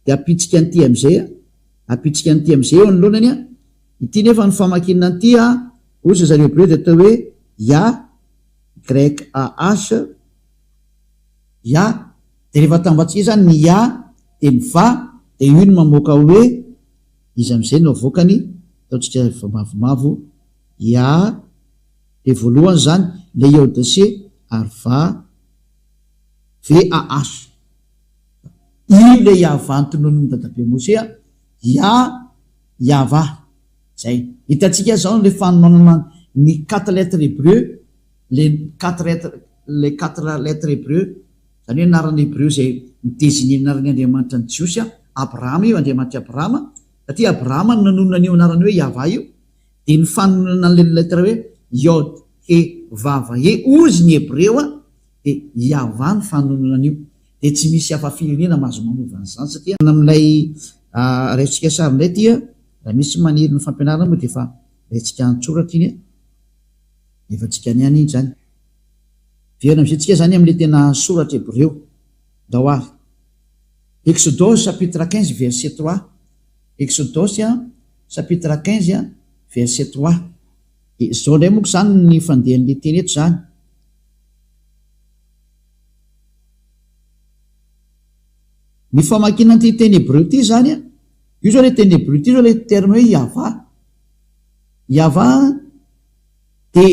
de apitsika an'ity am'izay eo anoloanany ity nefa ny famakina an'ity ozy zareo Hébreo de atao hoe ya grec AH ya de rehefa atambatsika zany ny ya de ny va de io ny mamoaka hoe izy am'izay no avoakany ataotsika mavomavo ya de voalohany zany le iode c ary va VAH io le yava antononony dadabe Moshe yava zay hitatsika zao le fanomana ny 4 lettres hébreu le 4 lettres hébreu zany hoe anarany hébreu zay miteziny anarany Andriamanitra ny Jiosy Abrahama io Andriamanitra Abrahama satria Abrahama no nanonona an'io anarany hoe yava io de ny fanonana an'le lettre hoe iode he vava he ozy ny Hébreu de yava ny fanonana an'io de tsy misy hafa firenena mahazo manovany zany satria am'ilay resitsika sary ndray ty raha misy maniry ny fampianarana moa de efa resitsika antsoratra iny efa tsika any iny zany verina amizetsika zany am'le tena soratra Hébreu dahoary Exodus chapitre 15 verset 3 Exodus chapitre 15 verset 3 zao ndray moko zany ny fandehan'le teny eto zany ny famakina ty teny Hébreu ty zany io zao le teny Hébreu ty zao le terme hoe yava de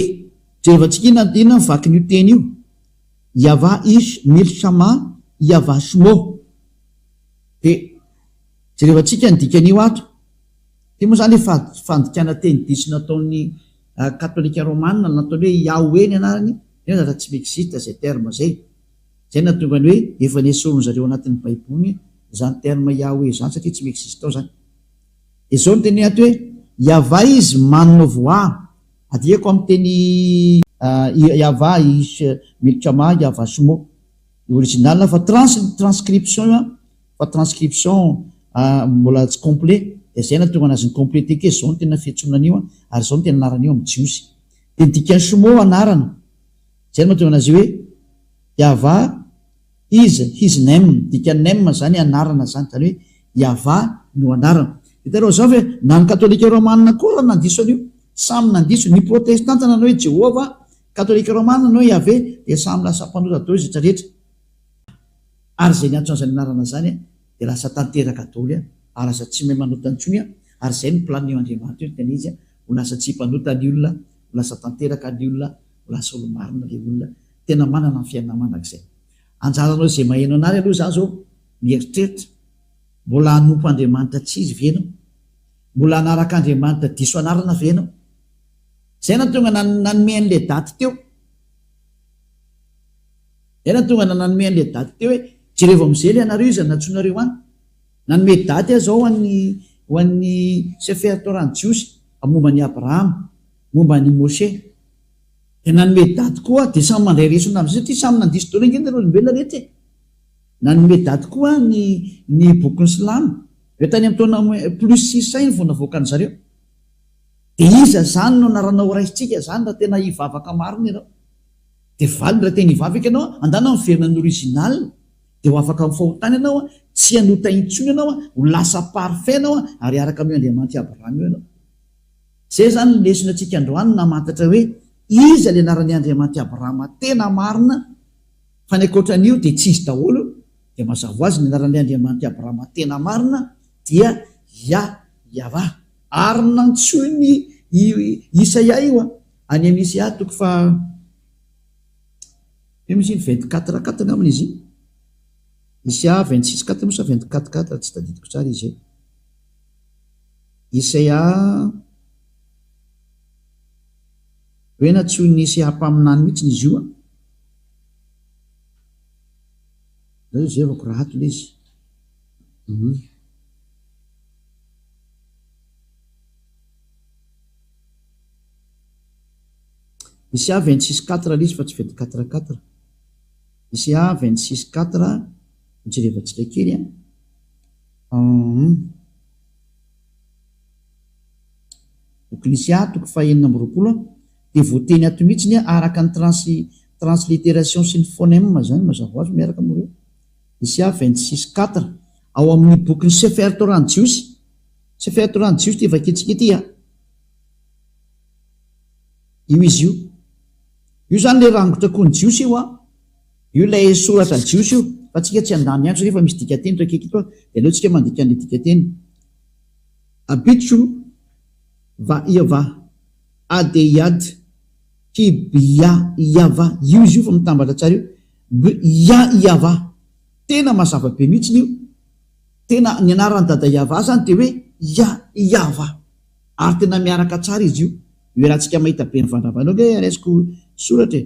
jerevantsika inona mivaky n'io teny io yava ish milshama yava shmo de jerevantsika ny dikan'io ato ty moa zany le fandikana teny diso nataon'ny katolika romana nataony hoe Yahweh ny anarany nefa tsy existe zay terme zay zay natongany hoe efa nesorony zareo anatin'ny baiboly zany terme Yahweh zany satria tsy existe tao zany de zao ny teny ato hoe yava izy manno voa adiako amin'ny teny yava ish milchama yava shmo original fa transcription mbola tsy complet de zay natonga anazy ny complété ke zao ny tena fiantsonan'io ary zao ny tena anaran'io amin'ny Jiosy de dikany shmo anarana zay no mahatonga anazy hoe yava izy his name dikany name zany anarana zany zany hoe yava no anarana hitanao zao hoe na ny katolika romanina koa nandiso an'io samy nandiso ny protestanta nanao hoe Jehova katolika romana nanao hoe Yahvé de samy lasa mpanota dao izy rehetrarehetra ary zay niantson'zany anarana zany de lasa tanteraka daoly ary lasa tsy mahay manota antsony ary zay ny planio Andriamanitra io tena izy ho lasa tsy mpanota ny olona ho lasa tanteraka ny olona ho lasa olo marina le olona tena manana ny fiainana manak'izay anjaranao zay maheno anary aloha zany zao mieritreritra mbola hanompo Andriamanitra tsy izy venao mbola hanaraka Andriamanitra diso anarana venao zay na tonga nanome an'le daty teo zay na tonga nanome an'le daty teo hoe jereo am'izay le anareo izy natsonareo any nanome daty aho zao hoan'ny sefer torany jiosy momba ny abrahama momba ny mose de nanome daty koa de samy mandray resona am'zay satria samy nandiso daholo angeny reo olombelona rehetra nanome daty koa ny bokyny silamo re tany amy taona plus 6 iny vonavoakany zareo de iza zany no naranao raisitsika zany raha tena hivavaka marina ianao de valy raha tena hivavaka ianao andana miverina ny original de ho afaka mifahotany ianao tsy anota intsony ianao ho lasa parfait ianao ary araka amy Andriamanitra Abrahama io ianao zay zany lesona atsika androany namantatra hoe iza le anaran'ny Andriamanitra Abrahama tena marina fa ny ankoatran'io de tsy izy daholo de mazava azy ny anaran'ny Andriamanitra Abrahama tena marina dia Yahva ary nantsoy ny Isaia io any amin'ny Isaia toko fa misy 24 ngamany izy Isaia 26 mosa 24 tsy tadidiko tsara izy Isaia hoe natsoy ny Isaia mpaminany mihitsy izy io zay zevako raha ato le izy Isaia 26:4 l'izy fa tsy 24:4 Isaia 26:4 mijerevantsika kely boky Isaia toko fa 9:20 de voateny ato mihitsiny araka ny transliteration sy ny phonème zany mazava azy miaraka amreo Isaia 26:4 ao amin'ny bokyny sefer torany jiosy de vaketsika ety io izy io zany le rangotra koa ny jiosy io io lay soratra jiosy io fa tsika tsy andany antso rehefa misy dikateny to akaiky ito de aleontsika mandika an'le dikateny abitso va iava adeyad kibia iava io izy io fa mitambatra tsara io iava tena mazava be mihitsy io tena ny anarany dada iava zany de hoe iava ary tena miaraka tsara izy io rahantsika mahita be nyvandravanao hoe araisiko soratra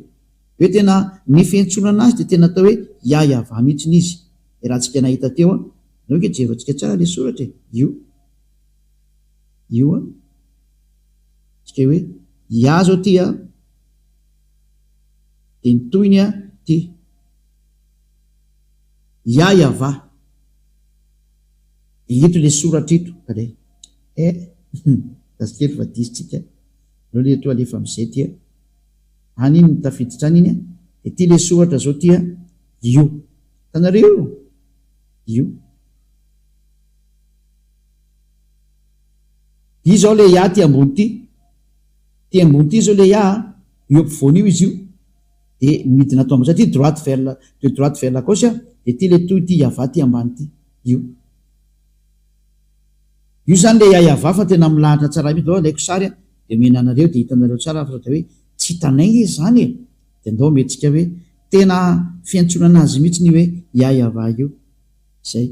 hoe tena ny fiantsonana azy de tena atao hoe iava mihitsiny izy rahantsika nahita teo nao ke jevantsika tsara le soratra io tsika hoe ia zao tya de nitoiny ty iava ito le soratra ito kade dasikely fa disitsika no le to alefa am'izay tya any iny mitafiditra any iny de ty le soratra zao tya io tanareo io i zao le ia ty ambony ty ambony ty zao le ia io ampovoany io izy io de midina atao amba satria droite vers la gauche de ty le toy ty iava ty ambany ty io zany le iava fa tena milahatra tsara mihitsy dao alaiko sary de menanareo de hitanareo tsara fa hoe tsy hitanay izy zany de ndao metsika hoe tena fiantsonana azy mihitsy ny hoe iava io zay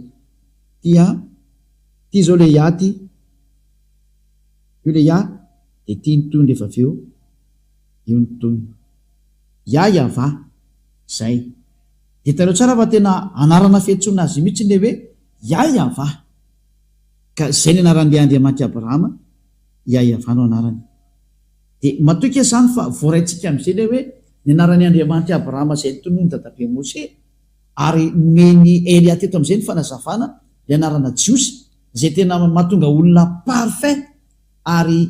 ty zao le ia ty io le ia de ty nitoy rehefa aveo io nitoy iava zay de hitanareo tsara fa tena anarana fiantsonana azy mihitsy le hoe iava ka zay ny anaran'le Andriamanitra Abrahama iaiavanao anarany de matoika zany fa voaraintsika am'izay le hoe ny anaran'ny Andriamanitra Abrahama zay tonoiny dadabe Mose ary meny Elia teto am'izay ny fanazavana le anarana jiosy zay tena mahatonga olona parfait ary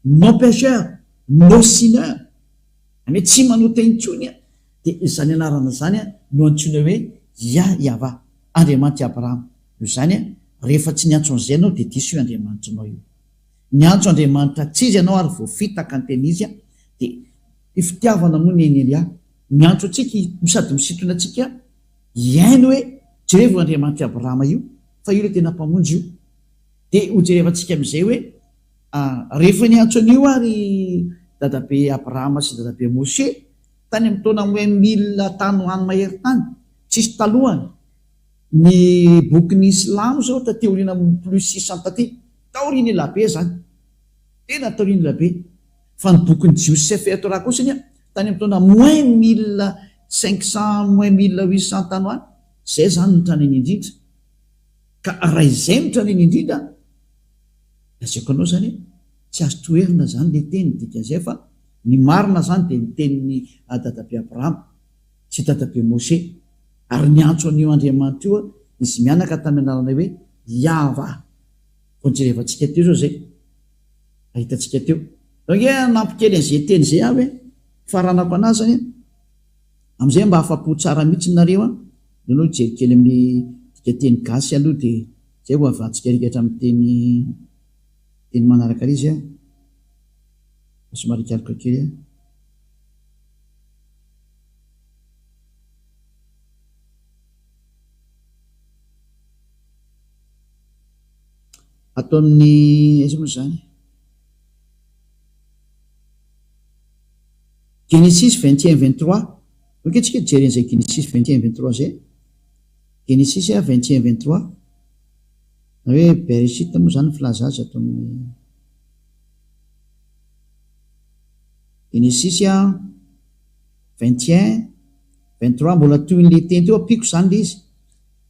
non pécheur non sineur ame tsy manota intsony de zany anarana zany no antsoina hoe iava Andriamanitra Abrahama io zany rehefa tsy niantso an'izay anao de diso io Andriamanitra anao io niantso Andriamanitra tsy izy ianao ary voafitaka ny teny izy de ifitiavana moa ny Elia miantso atsika sady misitona atsika iaino hoe jerevo Andriamanitra Abrahama io fa io le tena mpamonjy io de ho jerevantsika am'izay hoe rehefa niantso an'io ary dadabe Abrahama sy dadabe Mose tany amy taona 1000 tany hoany mahery tany tsisy talohany ny bokyny Islamo zao tateoriana plus 600 taty taoriny elabe zany tena taoriny elabe fa ny bokyny jiosy sefer torah kosany tany amy taona -1500 -1800 tany hoany zay zany ny tranany indrindra ka raha izemitra reny indrindra aseoko anao zany tsy azo toerina zany le teny dika zay fa ny marina zany de nyteniny dadabe Abrahama sy dadabe Mose ary niantso an'io Andriamanitra io izy mianaka tamin'ny anarana hoe Yahva konjerevantsika teo zao zay ahitantsika teo donc nampikely an'izay teny zay avy faranako anazy zany am'izay mba afapo tsara mihitsy nareo no jery kely amin'ny dika teny gasy aloha de zay ho avantsika rikatra amin'ny teny manaraka izy somary kalika kely atao amin'ny aiza moa zany Genesis 21-23 donc tsika jery an'izay Genesis 21-23 zay Genesis 21-23 na hoe Bereshit moa zany filaza azy atao amin'ny Genesis 21-23 mbola toy le teny teo apiko zany le izy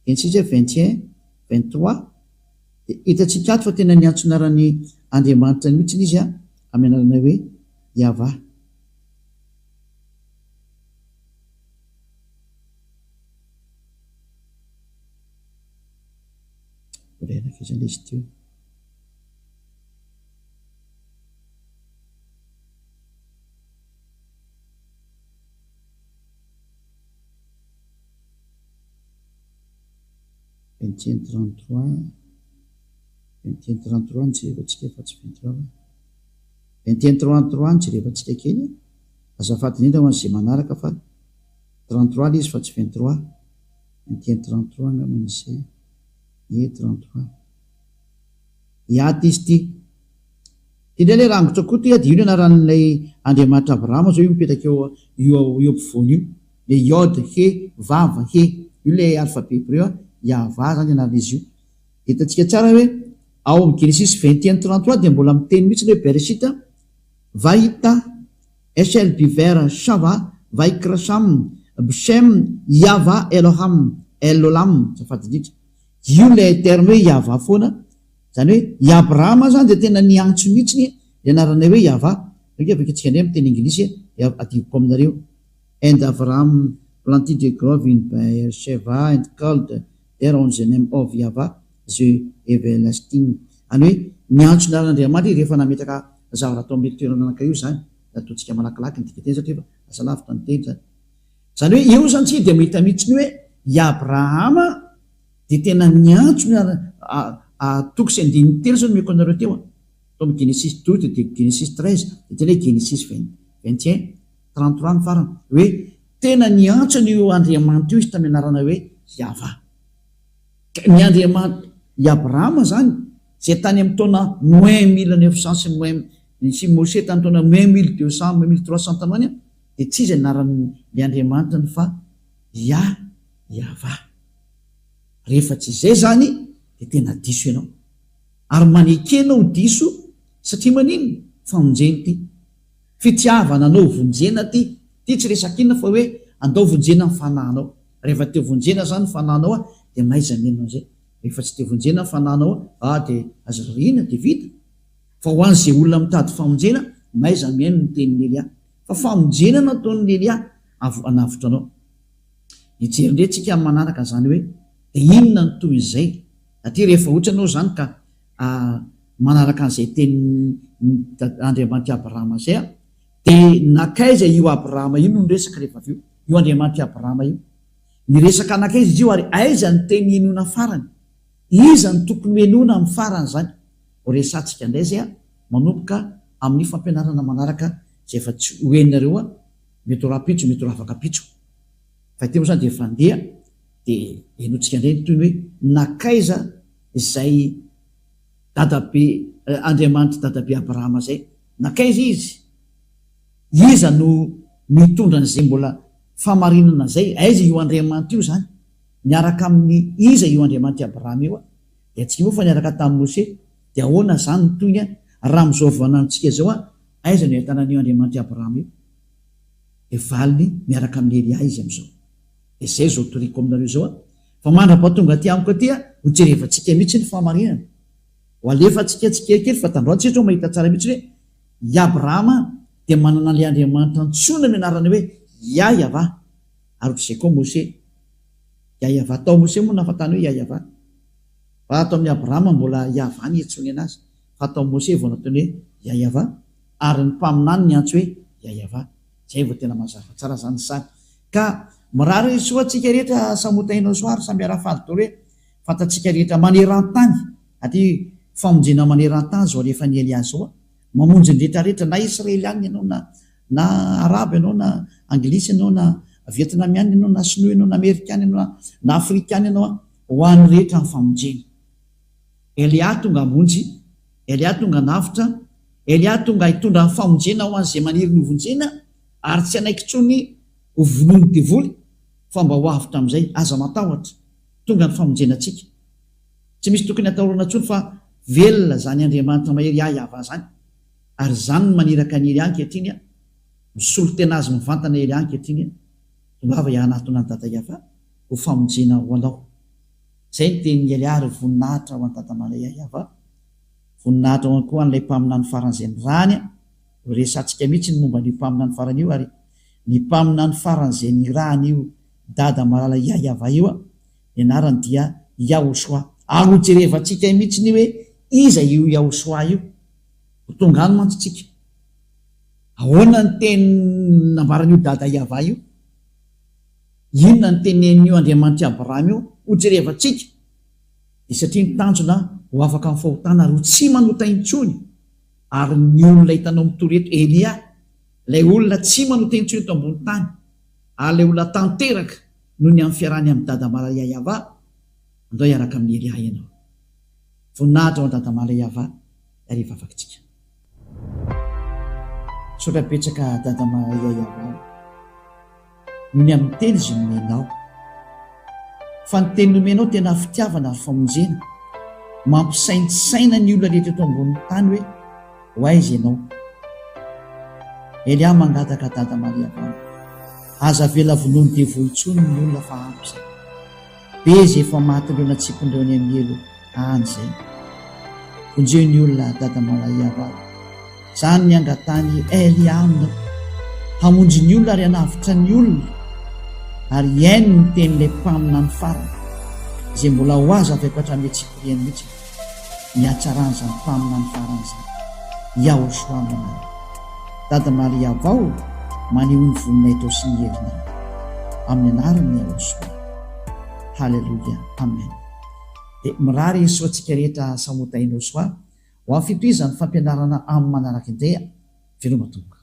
Genesis 21-23 de hitatsika ato fa tena niantsonarany Andriamanitra mihitsy izy amin'ny anarana hoe Yahva izany izy teo vingtième 33 nijerevantsika efa tsy 23 vingtième 33 nijerevantsika kely azafady indrindra ho an'izay manaraka fa 33 le izy fa tsy 23 vingtième 33 ngaman'izay 33 iaty izy ty indray le rangotra koa ty de io anaran'ilay Andriamanitra Abrahama zao io mipetraka eo ampovoany io le iode he vava he io le alphabet hébreu Yahva zany anaran'izy io hitantsika tsara hoe ao amin'ny Genesis 21-33 de mbola miteny mihitsy le Bereshit vahita Eshel biver shava vaikrasham bshem Yahva Eloham Elolam safady indrindra io le terme hoe Yahva foana zany hoe Abrahama zany de tena niantso mihitsy ny anarana hoe Yahva avaketsika ndray amin'ny teny anglisy adivoko aminareo and Abraham planted a grove in Beersheba and called there on the name of Yahva the everlasting any hoe niantso naran'Andriamanitra rehefa nametraka zavatra atao amin'ny toerana anankiray io zany ataontsika malakilaky ny dika teny satria fa asa lavitra ny teny zany hoe io zany tsika de mahita mihitsy ny hoe Abrahama de tena niantso toko sy andininy telo zao nomeko anareo teo atao amin'ny Genesis 12 de Genesis 13 de tena hoe Genesis 21-33 ny farany hoe tena niantso n'io Andriamanitra io izy tamin'ny anarana hoe Yahva ny Andriamanitra Abrahama zany zay tany amin'ny taona moins 1900 sy Mose tany taona moins 1200 1300 tanoany de tsy izy anaran'ny Andriamanitra ny fa Yahva rehefa tsy izay zany de tena diso ianao ary manekenao diso satria manino famonjeny ty fitiavana anao vonjena ty tsy resakina fa hoe andao vonjena ny fanahinao rehefa teo vonjena zany fanahinao de maiza menao zay rehefa tsy teo vonjena ny fanahinao de azarina de vita fa ho an'izay olona mitady famonjena maiza meno ny tenin'ny Elia fa famonjena nataon'ny Elia anavotra anao ijerindre tsika manaraka zany hoe de inona ny toy izay satria rehefa ohatra anao zany ka manaraka an'izay teny Andriamanitra Abrahama zay de nakaiza io Abrahama io no niresaka rehefa avy io Andriamanitra Abrahama io niresaka anakaiza izy io ary aiza ny teny enona farany iza ny tokony enona amin'ny farany zany horesantsika indray zay manomboka amin'ny fampianarana manaraka zay efa tsy hoeninareo mety rapitso mety ravakapitso fa teo zany de fandeha de enotsika indray toy ny hoe nakaiza izay dadabe Andriamanitra dadabe Abrahama zay nakaiza iza no mitondra n'izay mbola famarinana zay aiza io Andriamanitra io zany niaraka amin'ny iza io Andriamanitra Abrahama io de atsika moa fa niaraka tamin'ny Mose de ahoana zany ny toyny raha mizao vanantsika zao aiza no ahitana io Andriamanitra Abrahama io de valiny miaraka amin'ny Elia izy am'izao de zay zao toriko aminareo zao fa mandrapatonga ty amiko aty hojerevantsika mihitsy ny fahamarinana ho alefantsika tsikekely fa tandroantsika o mahita tsara mihitsy hoe i Abrahama dia manana le Andriamanitra antsoina ny anarany hoe Yahva ary zay koa Mose Yahva tao Mose moa nafatany hoe Yahva fa atao amin'ny Abrahama mbola Yahva ny antsony anazy fa atao Mose vao nataony hoe Yahva ary ny mpaminany ny antso hoe Yahva zay vao tena mazava tsara zany sany ka mirary soatsika rehetra samotainao soary samby arafady tolo hoe fantatsika rehetra maneran-tany aty famonjena maneran-tany zao alefa ny Eliazy zao mamonjy ny rehetrarehetra na Israely any ianao na Araba ianao na Anglisy ianao na Vietnamiana ianao na Sinoa ianao na Amerikana ianao na Afrikana ianao ho an'ny rehetra ny famonjena. Elia tonga hamonjy, Elia tonga navitra, Elia tonga hitondra ny famonjena ho an'izay maniry ny hovonjena ary tsy anaiky tsony ho vonony devoly fa mba ho avitra amin'izay aza matahotra tonga ny famonjena antsika tsy misy tokony atahorana tsony fa velona zany Andriamanitra mahery Yahva zany ary zany ny maniraka ny Elia ankehitriny misolo tena azy mivantana Elia ankehitriny lava ianatona ny dada Yahva ho famonjena ho anao zay ny teny Elia ary voninahitra ho any dada mala Yahva voninahitra ho any koa an'ilay mpaminany faran'izay ny rany resantsika mihitsy ny momba ny mpaminany farany io ary ny mpaminany faran'izay ny rany io dada malala Yahva io ny anarany dia Yahoshua ahojerevantsika mihitsy ny hoe iza io Yahoshua io ho tonga any mantsy tsika ahoana ny teny nambaran'io dada Yahva io inona ny tenen'io Andriamanitra Abrahama io hojerevantsika dia satria ny tanjona ho afaka amin'ny fahotana ary ho tsy manota intsony ary ny olona hitanao mitoreto Elia ilay olona tsy manota intsony eto ambony tany ary ilay olona tanteraka noho ny amin'ny fiarahany amin'ny dada mala Yahva andao hiaraka amin'ny Elia ianao voninahitra ho any dada mala Yahva ary vavakitsika sotrapetsaka dada mala Yahva noho ny amin'ny teny izy nomenao fa ny teny nomenao tena fitiavana ary famonjena mampisainsaina ny olona rehetra eto ambony tany hoe ho aiza ianao Elia mangataka dada mala Yahva aza vela vonony devohitsony ny olona fa ampy zay be zay efa mahatoloana tsikondreony amin'ny elo any zay vonjeo ny olona dada mala Yahva zany ny angatany Elia amina hamonjy ny olona ary hanavitra ny olona ary iaino ny tenin'ilay mpamina ny farany izay mbola ho azy avy akoatra metsipiriany mihitsy ny hatsarany zany mpamina ny farany zany Yahoshua manana dada mala Yahva maneho ny voninay tao sy ny herinay amin'ny anarany Yahoshua halleluja amen dia mirary soatsika rehetra samotainao soa ho amin'ny fitohizany fampianarana amin'ny manaraka indray veloma tomboka